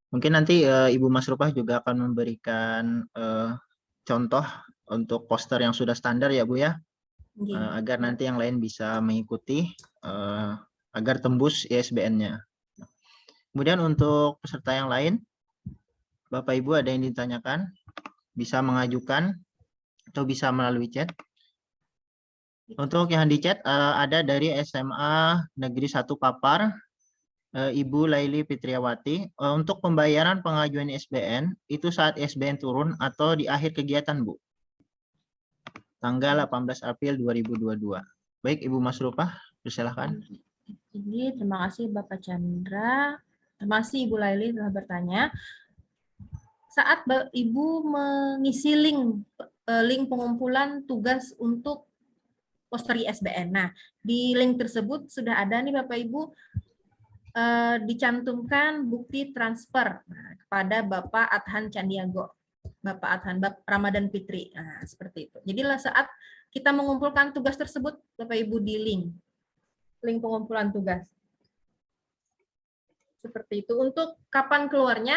Mungkin nanti Ibu Masrupah juga akan memberikan contoh untuk poster yang sudah standar ya Bu ya. Agar nanti yang lain bisa mengikuti agar tembus ISBN-nya. Kemudian untuk peserta yang lain, Bapak Ibu ada yang ditanyakan, bisa mengajukan atau bisa melalui chat. Untuk yang di chat ada dari SMA Negeri 1 Papar, Ibu Laili Fitriawati. Untuk pembayaran pengajuan ISBN itu saat ISBN turun atau di akhir kegiatan Bu? Tanggal 18 April 2022. Baik, Ibu Masrupah, silakan. Jadi, terima kasih Bapak Chandra. Terima kasih Ibu Laili telah bertanya. Saat Ibu mengisi link pengumpulan tugas untuk poster ISBN. Nah, di link tersebut sudah ada nih Bapak Ibu dicantumkan bukti transfer kepada Bapak Adhan Candiago. Bapak Adhan Ramadan Fitri. Nah, seperti itu. Jadi saat kita mengumpulkan tugas tersebut, Bapak Ibu di link. link pengumpulan tugas. Seperti itu. Untuk kapan keluarnya,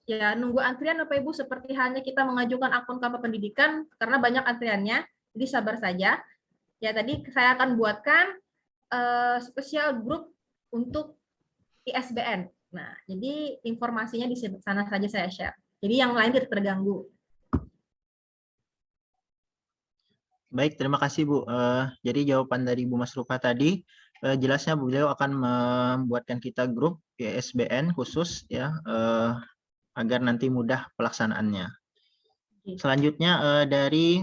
ya nunggu antrian Bapak Ibu, seperti halnya kita mengajukan akun Kanva Pendidikan, karena banyak antriannya, jadi sabar saja. Ya tadi saya akan buatkan spesial grup untuk ISBN. Nah, jadi informasinya di sana saja saya share. Jadi yang lain tidak terganggu. Baik, terima kasih Bu. Jadi jawaban dari Bu Mas Rupa tadi, jelasnya beliau akan membuatkan kita grup ISBN khusus ya, agar nanti mudah pelaksanaannya. Selanjutnya dari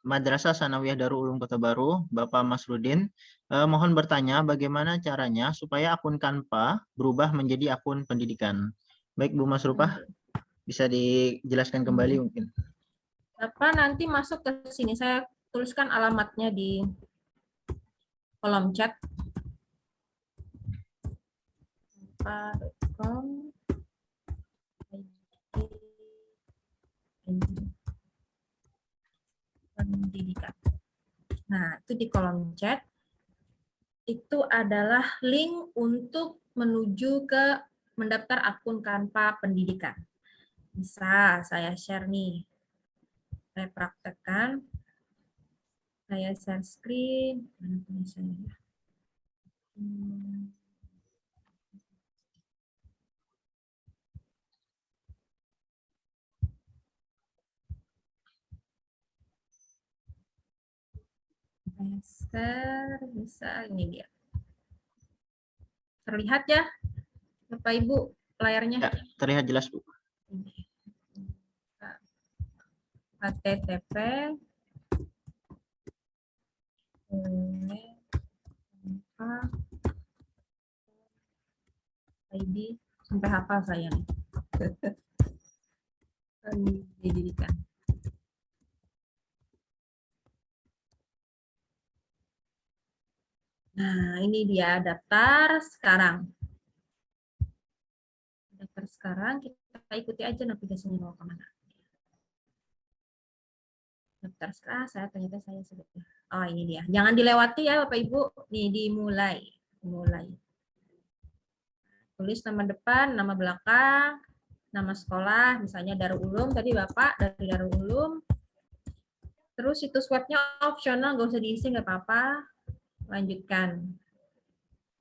Madrasah Sanawiyah Darul Ulum Kota Baru, Bapak Masrudin, mohon bertanya bagaimana caranya supaya akun Kanva berubah menjadi akun pendidikan. Baik Bu Mas Rupa, bisa dijelaskan kembali mungkin. Bapak nanti masuk ke sini, saya tuliskan alamatnya di kolom chat. Kanva.com pendidikan. Nah, itu di kolom chat. Itu adalah link untuk menuju ke mendaftar akun Kanva Pendidikan. Bisa saya share nih. Saya praktekkan. Saya share screen. Mana tulisannya? Saya share, bisa, ini dia. Terlihat ya, Bapak Ibu, layarnya? Ya, terlihat jelas Bu. http ID sampai hafal saya nih. Pendidikan. Nah, ini dia daftar sekarang. Daftar sekarang, kita ikuti aja navigasinya mau kemana. Daftar sekarang, ternyata saya sudah. Oh, ini dia. Jangan dilewati ya Bapak Ibu. Nih, dimulai. Mulai. Tulis nama depan, nama belakang, nama sekolah, misalnya Darul Ulum, tadi Bapak dari Darul Ulum. Terus situs webnya opsional, nggak usah diisi, nggak apa-apa. Lanjutkan.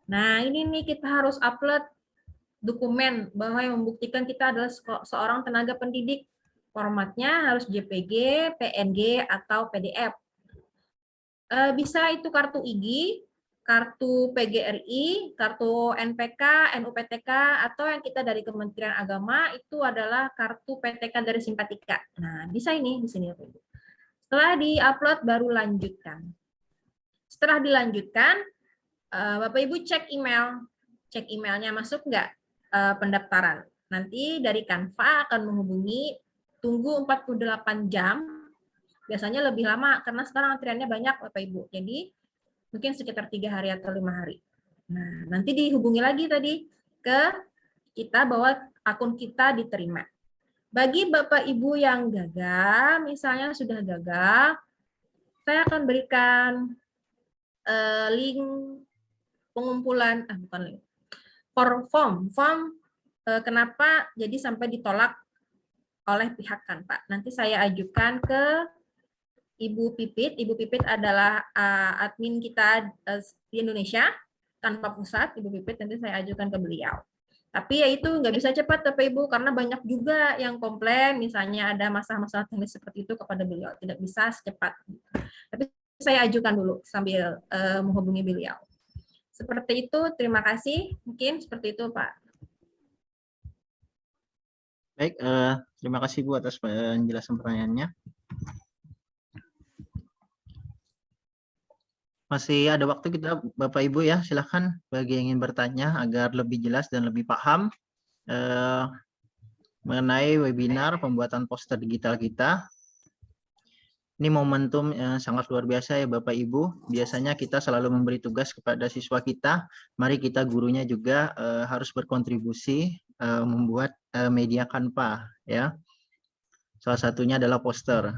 Nah, ini nih kita harus upload dokumen bahwa yang membuktikan kita adalah seorang tenaga pendidik. Formatnya harus JPG, PNG, atau PDF. Bisa itu kartu IG, kartu PGRI, kartu NPK, NUPTK, atau yang kita dari Kementerian Agama itu adalah kartu PTK dari Simpatika. Nah, bisa ini di sini. Setelah di-upload baru lanjutkan. Setelah dilanjutkan, Bapak Ibu cek email. Cek emailnya masuk nggak pendaftaran. Nanti dari Canva akan menghubungi, tunggu 48 jam. Biasanya lebih lama karena sekarang antriannya banyak Bapak Ibu. Jadi mungkin sekitar 3 hari atau 5 hari. Nah, nanti dihubungi lagi tadi ke kita bahwa akun kita diterima. Bagi Bapak Ibu yang gagal, misalnya sudah gagal, saya akan berikan link pengumpulan, bukan link, form kenapa jadi sampai ditolak oleh pihak Kanva. Nanti saya ajukan ke Ibu Pipit. Ibu Pipit adalah admin kita di Indonesia, Kanva Pusat. Ibu Pipit nanti saya ajukan ke beliau. Tapi ya itu nggak bisa cepat Bapak Ibu, karena banyak juga yang komplain, misalnya ada masalah-masalah teknis seperti itu kepada beliau. Tidak bisa secepat. Tapi saya ajukan dulu sambil menghubungi beliau. Seperti itu, terima kasih. Mungkin seperti itu Pak. Baik, terima kasih Bu atas penjelasan pertanyaannya. Masih ada waktu kita Bapak Ibu ya, silahkan bagi yang ingin bertanya agar lebih jelas dan lebih paham mengenai webinar pembuatan poster digital kita. Ini momentum sangat luar biasa ya Bapak Ibu. Biasanya kita selalu memberi tugas kepada siswa kita. Mari kita gurunya juga harus berkontribusi membuat media Canva ya. Salah satunya adalah poster.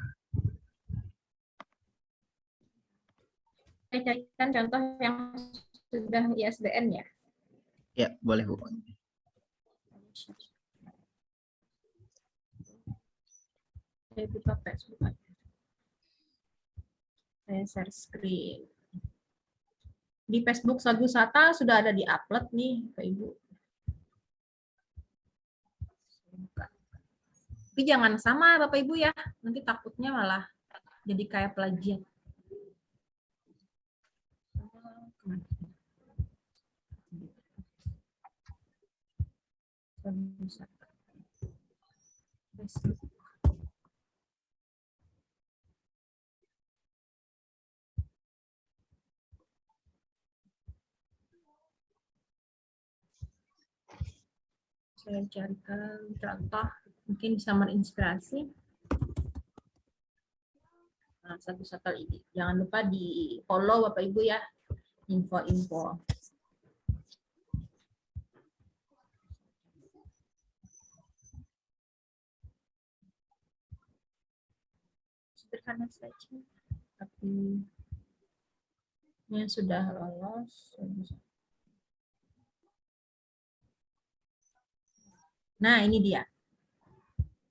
Saya carikan contoh yang Sudah ISBN ya? Ya, boleh Bu. Saya buka Facebook aja. Saya share screen. Di Facebook Sagusata sudah ada di-upload nih, Bapak Ibu. Tapi jangan sama Bapak Ibu ya, nanti takutnya malah jadi kayak plagiat. Facebook. Saya carikan contoh, mungkin bisa menginspirasi. Nah, satu ini. Jangan lupa di follow Bapak Ibu ya, info-info. Sederhana saja, tapi yang sudah lolos. Nah, ini dia.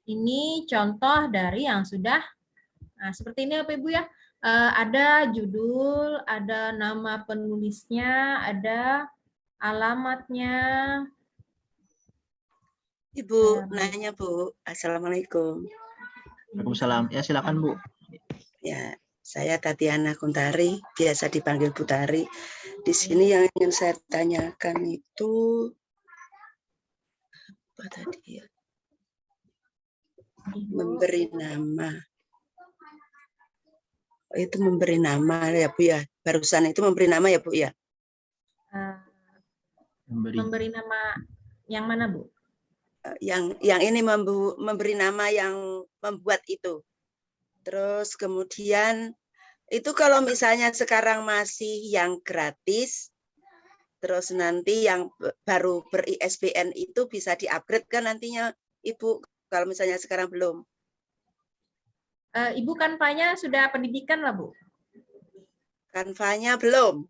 Ini contoh dari yang sudah, nah seperti ini Bapak Ibu ya. Ada judul, ada nama penulisnya, ada alamatnya. Ibu nanya Bu, Assalamualaikum. Waalaikumsalam. Ya, silakan Bu. Ya, saya Tatiana Kuntari, biasa dipanggil Butari. Di sini yang ingin saya tanyakan itu apa tadi ya? Memberi nama. Oh, itu memberi nama ya Bu ya. Barusan itu memberi nama ya Bu ya. Memberi nama yang mana Bu? Yang ini memberi nama yang membuat itu. Terus kemudian itu kalau misalnya sekarang masih yang gratis, terus nanti yang baru ber-ISBN itu bisa di-upgrade kan nantinya Ibu, kalau misalnya sekarang belum. Ibu Kanvanya sudah pendidikan lah Bu? Kanvanya belum.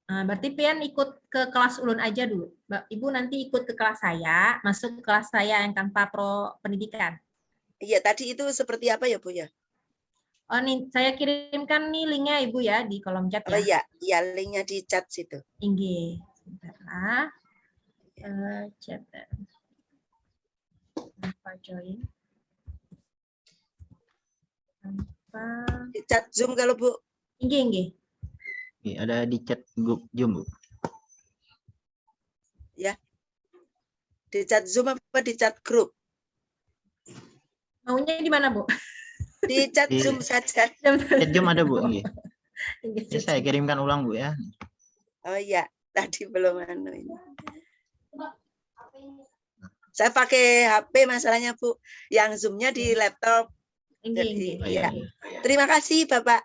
Nah, berarti Pian ikut ke kelas ulun aja dulu. Ibu nanti ikut ke kelas saya, masuk ke kelas saya yang Kanva Pro Pendidikan. Iya, tadi itu seperti apa ya Bu ya? Oh nih, saya kirimkan nih linknya Ibu ya di kolom chat ya. Oh iya, iya linknya di chat situ. Inggih. Sebentar. Chat. Tanpa join. Tanpa. Di chat Zoom kalau Bu. Inggih. Ada di chat grup Zoom Bu. Ya. Di chat Zoom apa di chat grup? Maunya di mana Bu? Di chat Zoom saja. Chat Zoom ada Bu. Ya, Inggih. saya kirimkan ulang Bu ya. Oh iya, tadi belum anu ini. Saya pakai HP masalahnya Bu. Yang Zoom-nya di laptop. Jadi, Inggih. ya. Terima kasih Bapak.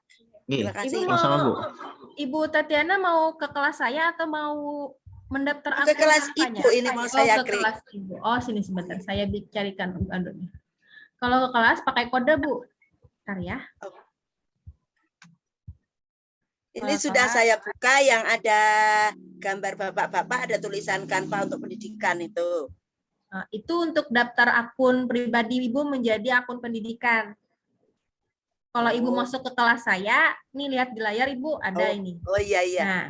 Terima kasih. Sama-sama Bu. Ibu Tatiana mau ke kelas saya atau mau mendaftar Ke kelas apanya? Ibu ini mau saya ke klik. kelas Ibu. Oh, sini sebentar. Saya carikan anunya. Kalau ke kelas pakai kode, Bu. Bentar ya. Ini sudah saya buka yang ada gambar bapak-bapak, ada tulisan Canva untuk pendidikan itu. Nah, itu untuk daftar akun pribadi Ibu menjadi akun pendidikan. Kalau Ibu masuk ke kelas saya, nih lihat di layar Ibu ada ini. Oh iya. Nah,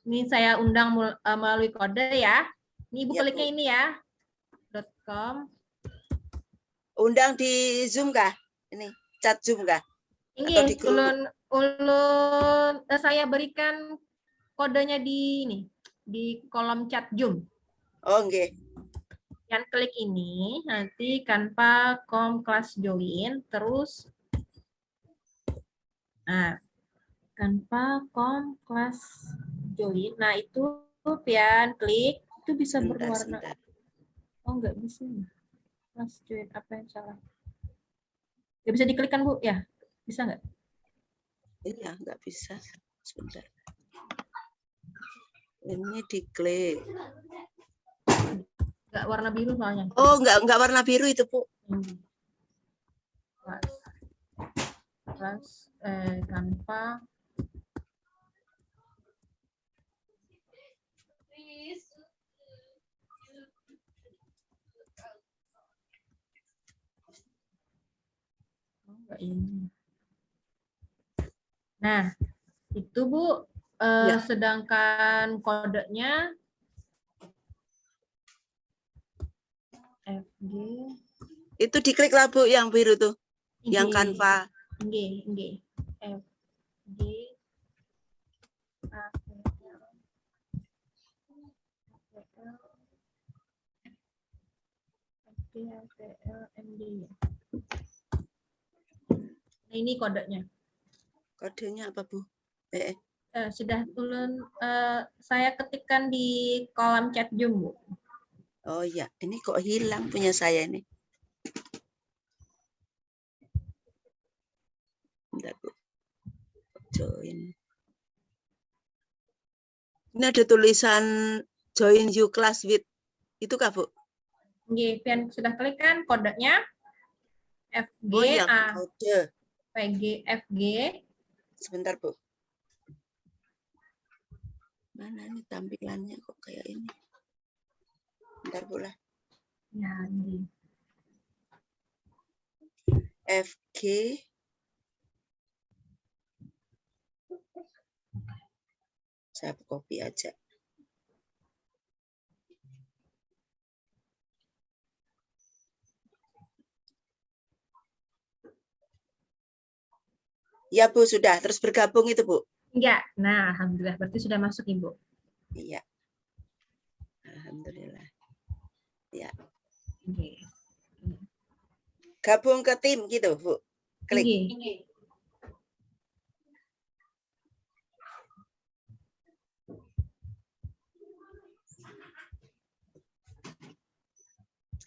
ini saya undang melalui kode ya. Ini Ibu Ya, kliknya Bu. ini ya. .com. Undang di Zoom kah? Ini chat Zoom kah? Atau di Ini grup? ulun saya berikan kodenya di ini di kolom chat Zoom. Oh nggih. Yang klik ini nanti Canva.com kelas join terus. Nah, Canva.com kelas join. Nah, itu Pian klik itu bisa berwarna. Sebentar. Oh, enggak bisa. Kelas join apa yang salah? Ya bisa diklikkan Bu ya? Bisa enggak? Iya, nggak bisa. Sebentar. Ini diklik. Enggak warna biru soalnya. Oh, nggak warna biru itu, Bu. Kelas Canva. Nah, itu Bu, Ya. sedangkan kodenya FG. Itu diklik lah Bu yang biru tuh, yang Canva. Nggih. FG ATL MD ya. Nah, ini kodenya. Kodenya apa Bu? Sudah turun, saya ketikkan di kolom chat Zoom, Bu. Oh iya, ini kok hilang punya saya ini. Bentar, Bu. Join. Ini ada tulisan join you class with. Itu kah, Bu? Nggih, pian sudah klik kan kodenya FG Oh iya, A kode. PG FG. Sebentar, Bu. Mana ini tampilannya kok kayak ini? Bentar, Bu lah. Ya, nggih. FG saya copy aja. Ya Bu, sudah. Terus bergabung itu Bu? Enggak. Nah, alhamdulillah berarti sudah masuk Ibu. Iya. Alhamdulillah. Ya. Nggih. Gabung ke tim gitu Bu. Klik. Nggih.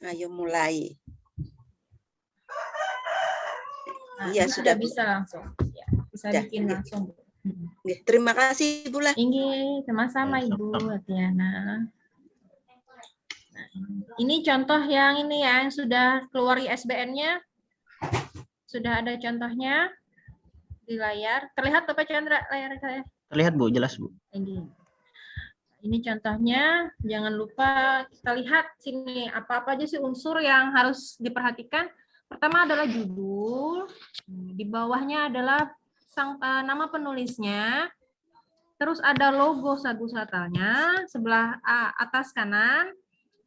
Ayo mulai. Nah, Iya, Ibu sudah Bu. bisa langsung. Ya, bisa Sudah, bikin nggih. langsung, Bu. Nggih, terima kasih Bu lah. Nggih, sama-sama Ibu Atiana. Nah, ini contoh yang ini ya, yang sudah keluar ISBN-nya. Sudah ada contohnya di layar. Terlihat Bapak Chandra layar saya? Terlihat Bu, jelas Bu. Ini contohnya, jangan lupa kita lihat sini apa-apa aja sih unsur yang harus diperhatikan. Pertama adalah judul, di bawahnya adalah nama penulisnya, terus ada logo Sagu Satalnya, sebelah atas kanan,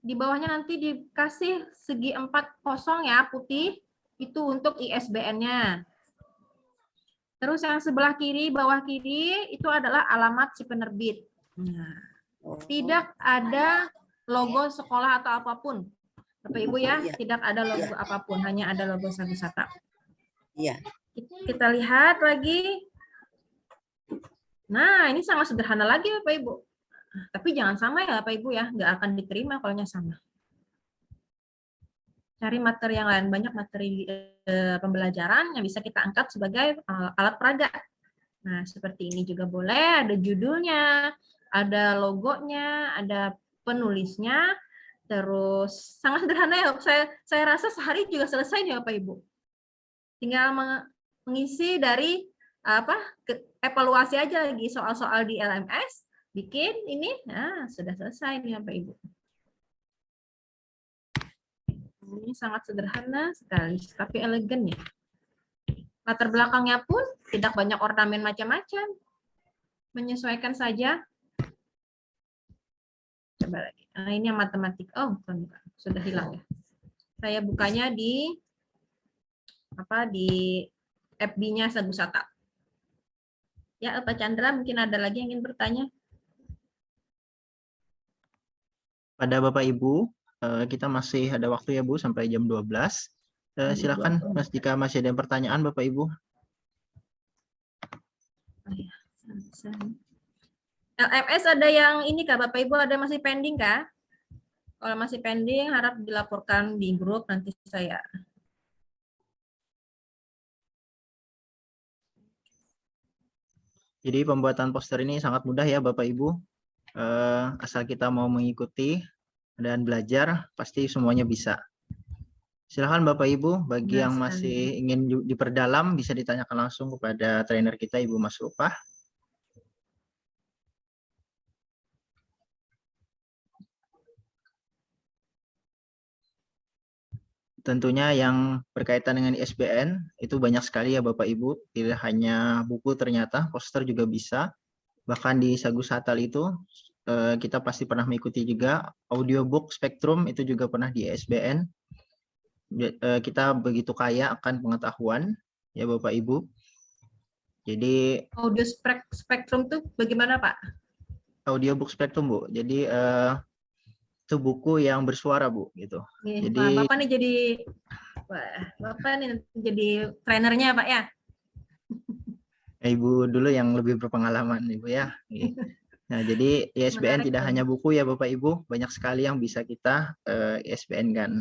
di bawahnya nanti dikasih segi 4 kosong ya, putih, itu untuk ISBN-nya. Terus yang sebelah kiri, bawah kiri, itu adalah alamat si penerbit. Nah, tidak ada logo sekolah atau apapun. Bapak Ibu ya, tidak ada logo apapun, hanya ada logo Sagu Satal. Iya. Kita lihat lagi. Nah, ini sangat sederhana lagi Bapak Ibu. Tapi jangan sama ya Bapak Ibu ya, nggak akan diterima kalau sama. Cari materi yang lain, banyak materi pembelajaran yang bisa kita angkat sebagai alat peraga. Nah, seperti ini juga boleh, ada judulnya, ada logonya, ada penulisnya, terus sangat sederhana ya. Saya rasa sehari juga selesai nih Bapak Ibu. Tinggal mengisi dari evaluasi aja lagi soal-soal di LMS, bikin ini, nah sudah selesai nih Bapak Ibu. Ini sangat sederhana sekali, tapi elegan ya. Latar belakangnya pun tidak banyak ornamen macam-macam. Menyesuaikan saja. Coba lagi. Nah, ini yang matematik. Oh, bukan. Sudah hilang ya. Saya bukanya di FB-nya Sagu Satal. Ya, Pak Chandra, mungkin ada lagi yang ingin bertanya? Pada Bapak Ibu, kita masih ada waktu ya Bu, sampai jam 12. Silakan Mas, jika masih ada pertanyaan Bapak Ibu. LMS ada yang ini Kak, Bapak Ibu ada masih pending Kak? Kalau masih pending, harap dilaporkan di grup nanti saya. Jadi pembuatan poster ini sangat mudah ya Bapak Ibu. Asal kita mau mengikuti dan belajar, pasti semuanya bisa. Silakan Bapak Ibu, bagi yang masih ingin diperdalam, bisa ditanyakan langsung kepada trainer kita Ibu Mas Rupah. tentunya yang berkaitan dengan ISBN itu banyak sekali ya Bapak Ibu, tidak hanya buku ternyata, poster juga bisa. Bahkan di Sagu Satal itu kita pasti pernah mengikuti juga audiobook Spektrum, itu juga pernah di ISBN. Kita begitu kaya akan pengetahuan ya Bapak Ibu. Jadi Audio Spektrum itu bagaimana Pak? audiobook Spektrum Bu, jadi itu buku yang bersuara Bu gitu. Nih, Jadi Pak, Bapak nih jadi, wah, Bapak nih jadi trainernya Pak ya? Ibu dulu yang lebih berpengalaman Ibu ya. Nah, jadi ISBN Menarik tidak dong. hanya buku ya Bapak Ibu, banyak sekali yang bisa kita ISBN kan.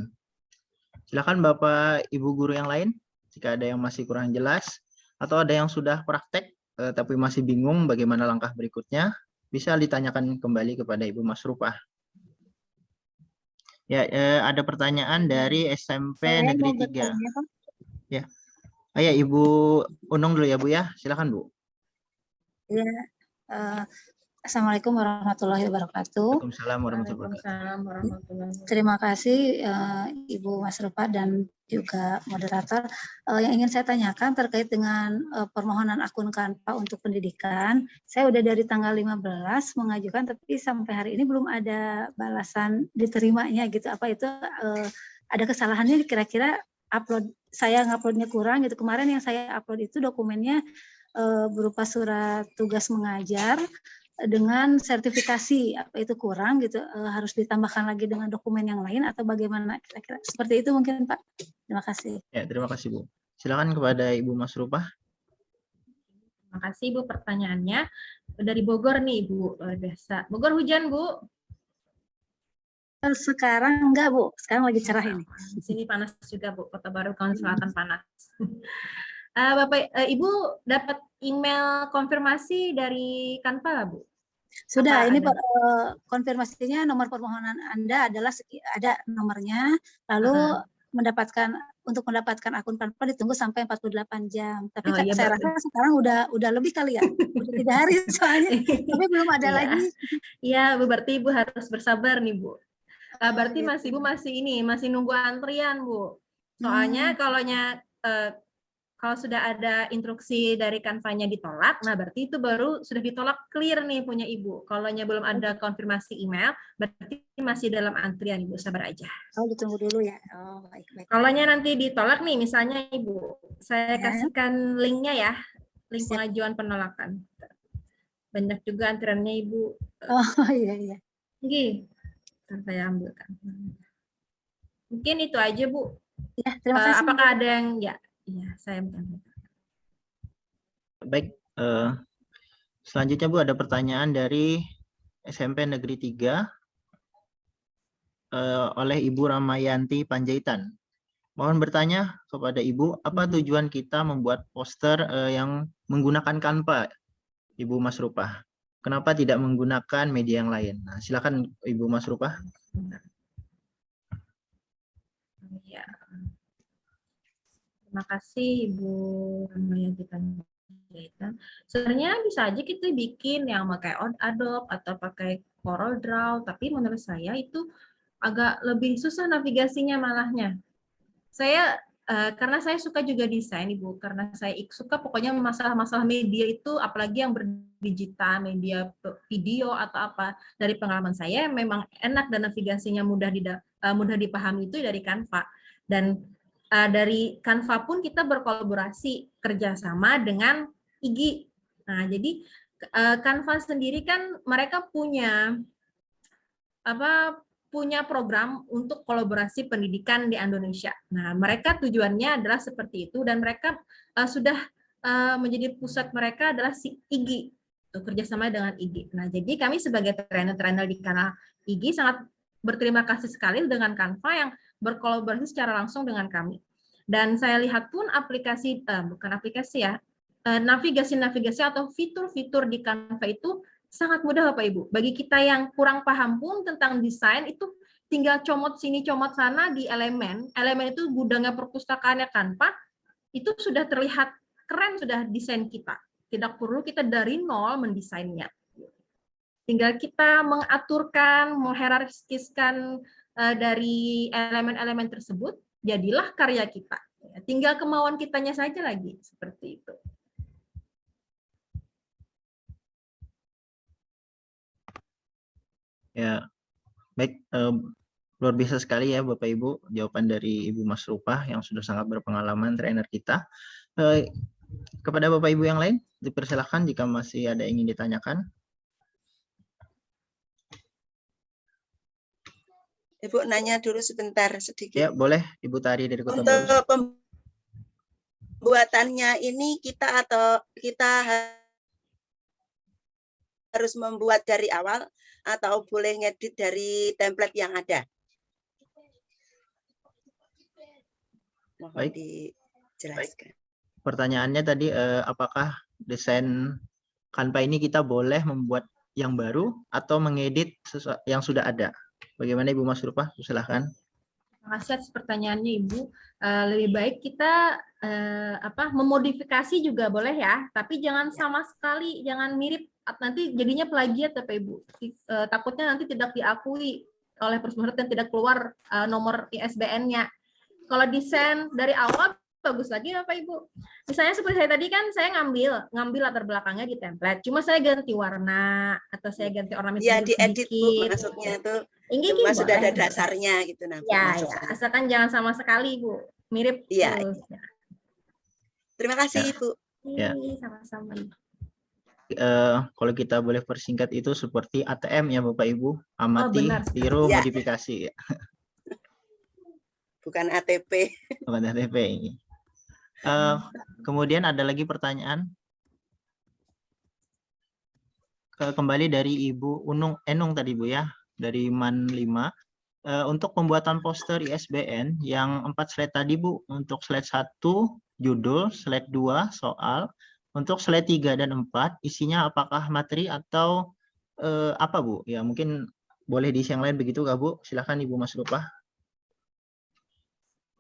Silakan Bapak Ibu guru yang lain, jika ada yang masih kurang jelas, atau ada yang sudah praktek tapi masih bingung bagaimana langkah berikutnya, bisa ditanyakan kembali kepada Ibu Masrufah. Ya, ada pertanyaan dari SMP Saya Negeri mau 3. bertanya, Pak. Ya. Ayo Ibu Unung dulu ya Bu ya, silakan Bu. Ya, Assalamualaikum warahmatullahi wabarakatuh. Waalaikumsalam warahmatullahi wabarakatuh. Waalaikumsalam warahmatullahi wabarakatuh. Terima kasih Ibu Masrufah dan juga moderator. Yang ingin saya tanyakan terkait dengan permohonan akun Canva untuk pendidikan. Saya udah dari tanggal 15 mengajukan, tapi sampai hari ini belum ada balasan diterimanya gitu. Apa itu ada kesalahannya kira-kira upload saya nguploadnya kurang gitu. Kemarin yang saya upload itu dokumennya berupa surat tugas mengajar dengan sertifikasi, apa itu kurang gitu, harus ditambahkan lagi dengan dokumen yang lain atau bagaimana kira-kira seperti itu mungkin Pak. Terima kasih. Ya, terima kasih Bu. Silakan kepada Ibu Masrufah. Terima kasih Bu pertanyaannya. Dari Bogor nih Bu, luar biasa. Bogor hujan Bu? Sekarang enggak Bu, sekarang lagi cerah ini. Di sini panas juga Bu, Kota Baru Kawan Selatan panas. Bapak, Ibu dapat email konfirmasi dari Canva lah Bu? Sudah, Apa ini ada? konfirmasinya nomor permohonan Anda adalah ada nomornya, lalu untuk mendapatkan akun Canva ditunggu sampai 48 jam. Tapi Oh, iya, saya rasa sekarang udah lebih kali ya, udah 3 hari soalnya, tapi belum ada Iya. lagi. Iya Bu, berarti Ibu harus bersabar nih Bu. Berarti Ibu masih nunggu antrian Bu. Soalnya kalau sudah ada instruksi dari Canva-nya ditolak, nah berarti itu baru sudah ditolak clear nih punya Ibu. Kalau belum ada konfirmasi email, berarti masih dalam antrian Ibu, sabar aja. Oh, ditunggu dulu ya. Oh, baik. Kalau nanti ditolak nih, misalnya Ibu, saya kasihkan linknya ya, link pengajuan penolakan. Banyak juga antriannya Ibu. Oh iya. Gini, saya ambilkan. Mungkin itu aja Bu. Ya, terima kasih. Apakah ada yang Iya, saya minta. Baik, selanjutnya Bu ada pertanyaan dari SMP Negeri 3 oleh Ibu Ramayanti Panjaitan. Mohon bertanya kepada Ibu, apa tujuan kita membuat poster yang menggunakan Canva, Ibu Masrufah? Kenapa tidak menggunakan media yang lain? Nah, silakan Ibu Masrufah. Ya. Terima kasih Ibu Ramayanti Panjaitan. Sebenarnya bisa aja kita bikin yang pakai Adobe atau pakai Corel Draw, tapi menurut saya itu agak lebih susah navigasinya malahnya. Karena saya suka juga desain Ibu, karena saya suka pokoknya masalah-masalah media itu, apalagi yang berdigital, media video atau apa, dari pengalaman saya memang enak dan navigasinya mudah dipahami itu dari Canva. Dan dari Canva pun kita berkolaborasi kerjasama dengan IGI. Nah, jadi Canva sendiri kan mereka punya program untuk kolaborasi pendidikan di Indonesia. Nah, mereka tujuannya adalah seperti itu dan mereka sudah menjadi pusat mereka adalah si IGI, kerjasama dengan IGI. Nah, jadi kami sebagai trainer-trainer di kanal IGI sangat berterima kasih sekali dengan Canva yang berkolaborasi secara langsung dengan kami. Dan saya lihat pun navigasi-navigasi atau fitur-fitur di Canva itu sangat mudah Bapak Ibu. Bagi kita yang kurang paham pun tentang desain itu tinggal comot sini comot sana di elemen. Elemen itu gudangnya perpustakaannya Canva, itu sudah terlihat keren sudah desain kita. Tidak perlu kita dari nol mendesainnya. Tinggal kita mengaturkan, menghierarkiskan dari elemen-elemen tersebut, jadilah karya kita. Tinggal kemauan kitanya saja lagi, seperti itu. Ya, baik. Luar biasa sekali ya Bapak Ibu jawaban dari Ibu Masrupah yang sudah sangat berpengalaman, trainer kita. Kepada Bapak Ibu yang lain, dipersilakan jika masih ada yang ingin ditanyakan. Ibu nanya dulu sebentar sedikit. Ya, boleh Ibu Tari dari Kota Untuk Baru. pembuatannya ini kita harus membuat dari awal atau boleh ngedit dari template yang ada? Mohon Baik. dijelaskan. Pertanyaannya tadi, apakah desain Canva ini kita boleh membuat yang baru atau mengedit yang sudah ada? Bagaimana Ibu Masrupah? Silakan. Terima kasih atas pertanyaannya Ibu. Lebih baik kita memodifikasi juga boleh ya, tapi jangan sama sekali, jangan mirip, nanti jadinya plagiat ya Pak Ibu. Takutnya nanti tidak diakui oleh perusahaan dan tidak keluar nomor ISBN-nya. Kalau desain dari awal bagus lagi ya Pak Ibu. Misalnya seperti saya tadi kan saya ngambil latar belakangnya di template, cuma saya ganti warna atau saya ganti ornamen Ya, sedikit. diedit Bu, maksudnya itu. Cuma sudah ada dasarnya gitu nah. Ya, asalkan jangan sama sekali Bu, mirip ya, terus. Ya. Terima kasih Bu. Ya. Sama-sama. Kalau kita boleh persingkat itu seperti ATM ya Bapak Ibu, amati, tiru, Ya. modifikasi. Bukan ATP. Bukan ATP ini. Kemudian ada lagi pertanyaan. Kembali dari Ibu Enung tadi Bu ya, dari MAN 5. Untuk pembuatan poster ISBN yang 4 slide tadi Bu, untuk slide 1 judul, slide 2 soal, untuk slide 3 dan 4 isinya apakah materi atau apa Bu? Ya mungkin boleh diisi yang lain begitu nggak Bu? Silakan Ibu Masrupah.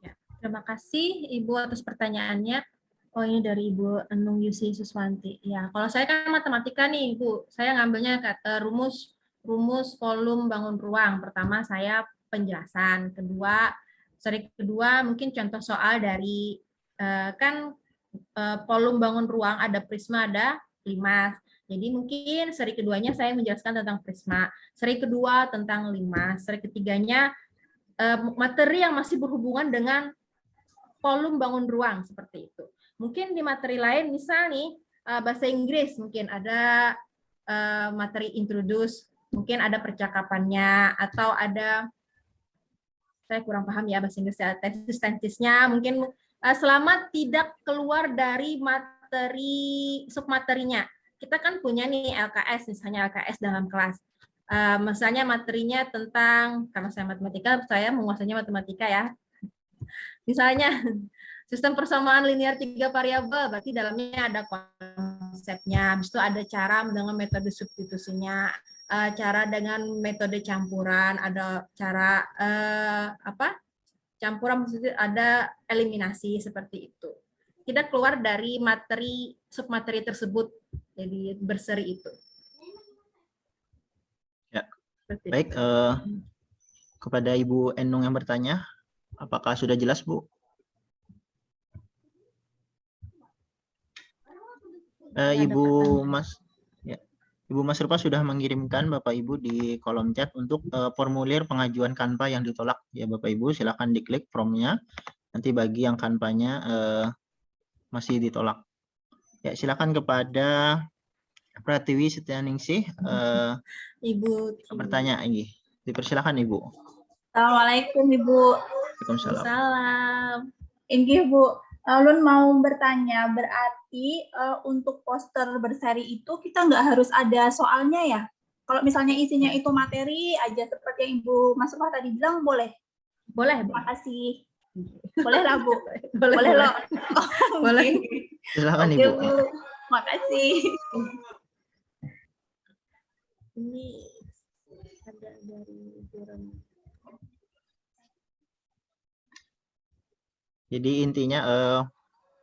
Ya, terima kasih Ibu atas pertanyaannya. Oh ini dari Ibu Enung Yusi Suswanti. Ya kalau saya kan matematika nih Bu, saya ngambilnya rumus volume bangun ruang. Pertama saya penjelasan, seri kedua mungkin contoh soal dari volume bangun ruang ada prisma ada 5. Jadi mungkin seri keduanya saya menjelaskan tentang prisma, seri kedua tentang 5, seri ketiganya materi yang masih berhubungan dengan volume bangun ruang seperti itu. Mungkin di materi lain misal nih bahasa Inggris mungkin ada materi introduce, mungkin ada percakapannya atau ada, saya kurang paham ya bahasa Inggris ya, tenses-tensesnya mungkin selama tidak keluar dari materi submaterinya. Kita kan punya nih LKS, misalnya LKS dalam kelas. Misalnya materinya tentang, karena saya matematika, saya menguasainya matematika ya. Misalnya sistem persamaan linear 3 variabel, berarti dalamnya ada konsepnya. Habis itu ada cara dengan metode substitusinya, cara dengan metode campuran, ada cara campuran, ada eliminasi seperti itu. Kita keluar dari materi submateri tersebut, jadi berseri itu. Ya, baik. Kepada Ibu Enung yang bertanya, apakah sudah jelas Bu? Ibu Masrupah sudah mengirimkan Bapak Ibu di kolom chat untuk formulir pengajuan Canva yang ditolak ya Bapak Ibu, silakan diklik formnya. Nanti bagi yang Canva-nya masih ditolak. Ya, silakan kepada Pratiwi Setianingsih Ibu bertanya ini. Dipersilakan Ibu. Assalamualaikum Ibu. Waalaikumsalam. Ini Bu, Lun mau bertanya, berarti untuk poster berseri itu kita nggak harus ada soalnya ya? Kalau misalnya isinya itu materi aja seperti yang Ibu Masrupah tadi bilang, boleh? Boleh. Terima kasih. Boleh lah Bu. Boleh loh. Boleh. Silakan Oke, Ibu. Bu. Makasih. Ini ada dari Jadi intinya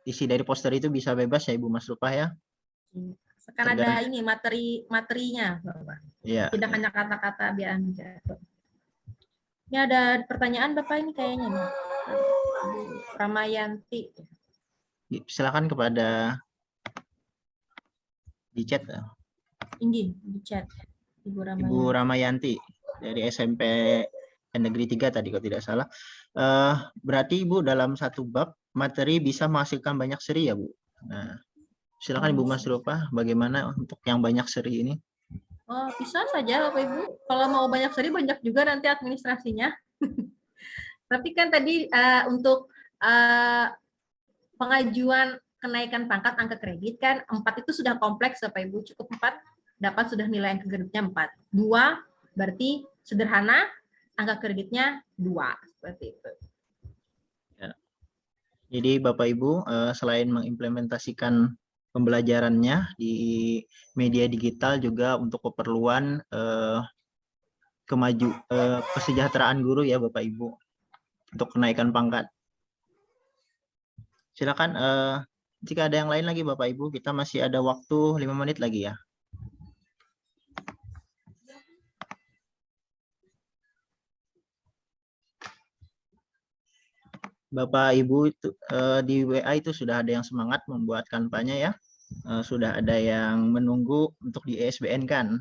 isi dari poster itu bisa bebas ya Ibu Masrupah ya. Sekarang ada ini materinya, Bapak. Ya. Tidak hanya kata-kata biar jatuh. Ini ada pertanyaan Bapak ini kayaknya. Ramayanti. Silakan kepada di chat. Tinggi di chat. Ibu Ramayanti. Ibu Ramayanti dari SMP Negeri 3 tadi kalau tidak salah. Berarti Ibu dalam satu bab materi bisa menghasilkan banyak seri ya Bu? Nah, silakan Ibu Mas Rupa, bagaimana untuk yang banyak seri ini? Oh, bisa saja Bapak Ibu. Kalau mau banyak seri banyak juga nanti administrasinya. Tapi kan tadi untuk pengajuan kenaikan pangkat angka kredit kan 4 itu sudah kompleks Bapak Ibu, cukup 4 dapat sudah nilai angka kreditnya 4. 2 berarti sederhana, angka kreditnya 2 seperti itu. Ya. Jadi Bapak Ibu selain mengimplementasikan pembelajarannya di media digital juga untuk keperluan kesejahteraan guru ya Bapak Ibu untuk kenaikan pangkat. Silakan jika ada yang lain lagi Bapak Ibu, kita masih ada waktu 5 menit lagi ya. Bapak Ibu itu, di WA itu sudah ada yang semangat membuat kampanye ya. Sudah ada yang menunggu untuk di ISBN kan.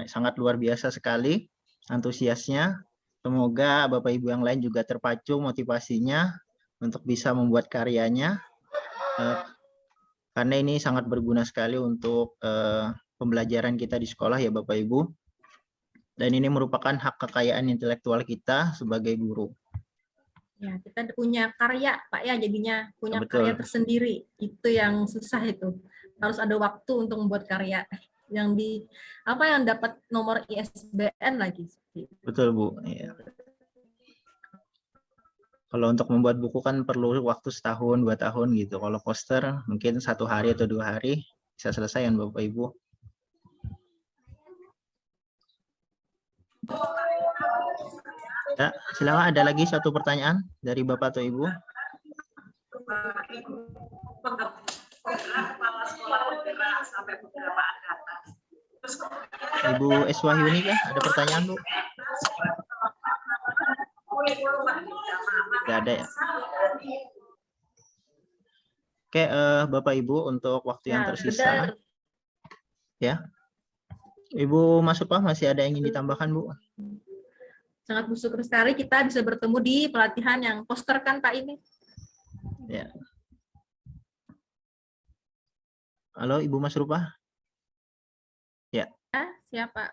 Sangat luar biasa sekali antusiasnya. Semoga Bapak Ibu yang lain juga terpacu motivasinya untuk bisa membuat karyanya. Karena ini sangat berguna sekali untuk pembelajaran kita di sekolah ya Bapak Ibu. Dan ini merupakan hak kekayaan intelektual kita sebagai guru. Ya, kita punya karya, Pak ya, jadinya punya Betul. karya tersendiri. Itu yang susah itu. Harus ada waktu untuk membuat karya yang dapat nomor ISBN lagi. Betul, Bu. Ya. Kalau untuk membuat buku kan perlu waktu setahun, 2 tahun gitu. Kalau poster mungkin 1 hari atau 2 hari bisa selesai kan Bapak Ibu. Ya, silakan ada lagi satu pertanyaan dari Bapak atau Ibu. Ibu Eswahyuni kah? Ada pertanyaan Bu? Tidak ada ya. Oke, Bapak Ibu untuk waktu yang tersisa. Ya. Ibu Mas Upah masih ada yang ingin ditambahkan Bu? Sangat bersyukur sekali kita bisa bertemu di pelatihan yang poster kan Pak ini. Ya. Halo Ibu Mas Rupa? Ya. Siapa?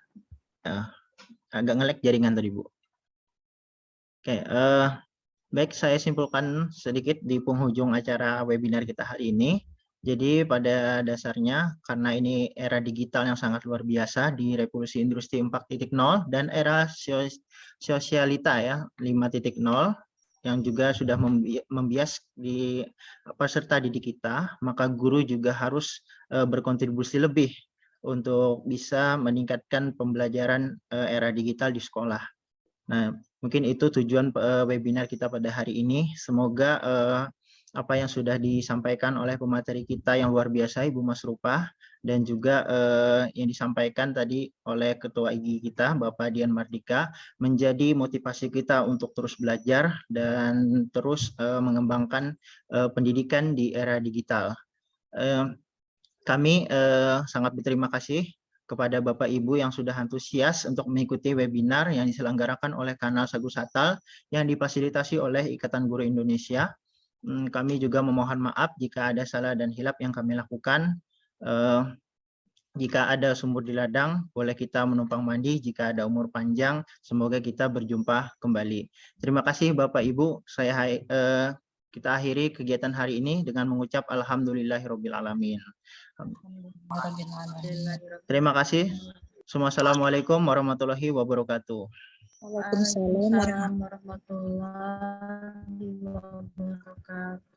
Agak nge-lag jaringan tadi Bu. Oke, baik saya simpulkan sedikit di penghujung acara webinar kita hari ini. Jadi pada dasarnya karena ini era digital yang sangat luar biasa di revolusi industri 4.0 dan era sosialita ya 5.0 yang juga sudah membias di peserta didik kita, maka guru juga harus berkontribusi lebih untuk bisa meningkatkan pembelajaran era digital di sekolah. Nah, mungkin itu tujuan webinar kita pada hari ini. Semoga apa yang sudah disampaikan oleh pemateri kita yang luar biasa Ibu Mas Rupa dan juga yang disampaikan tadi oleh Ketua IG kita Bapak Dian Mardika menjadi motivasi kita untuk terus belajar dan terus mengembangkan pendidikan di era digital. Kami sangat berterima kasih kepada Bapak Ibu yang sudah antusias untuk mengikuti webinar yang diselenggarakan oleh Kanal Sagu Satal yang difasilitasi oleh Ikatan Guru Indonesia. Kami juga memohon maaf jika ada salah dan hilap yang kami lakukan. Jika ada sumur di ladang, boleh kita menumpang mandi. Jika ada umur panjang, semoga kita berjumpa kembali. Terima kasih Bapak Ibu. Kita akhiri kegiatan hari ini dengan mengucap Alhamdulillahirabbil alamin. Terima kasih. Assalamualaikum warahmatullahi wabarakatuh. Waalaikumsalam Warahmatullahi wabarakatuh.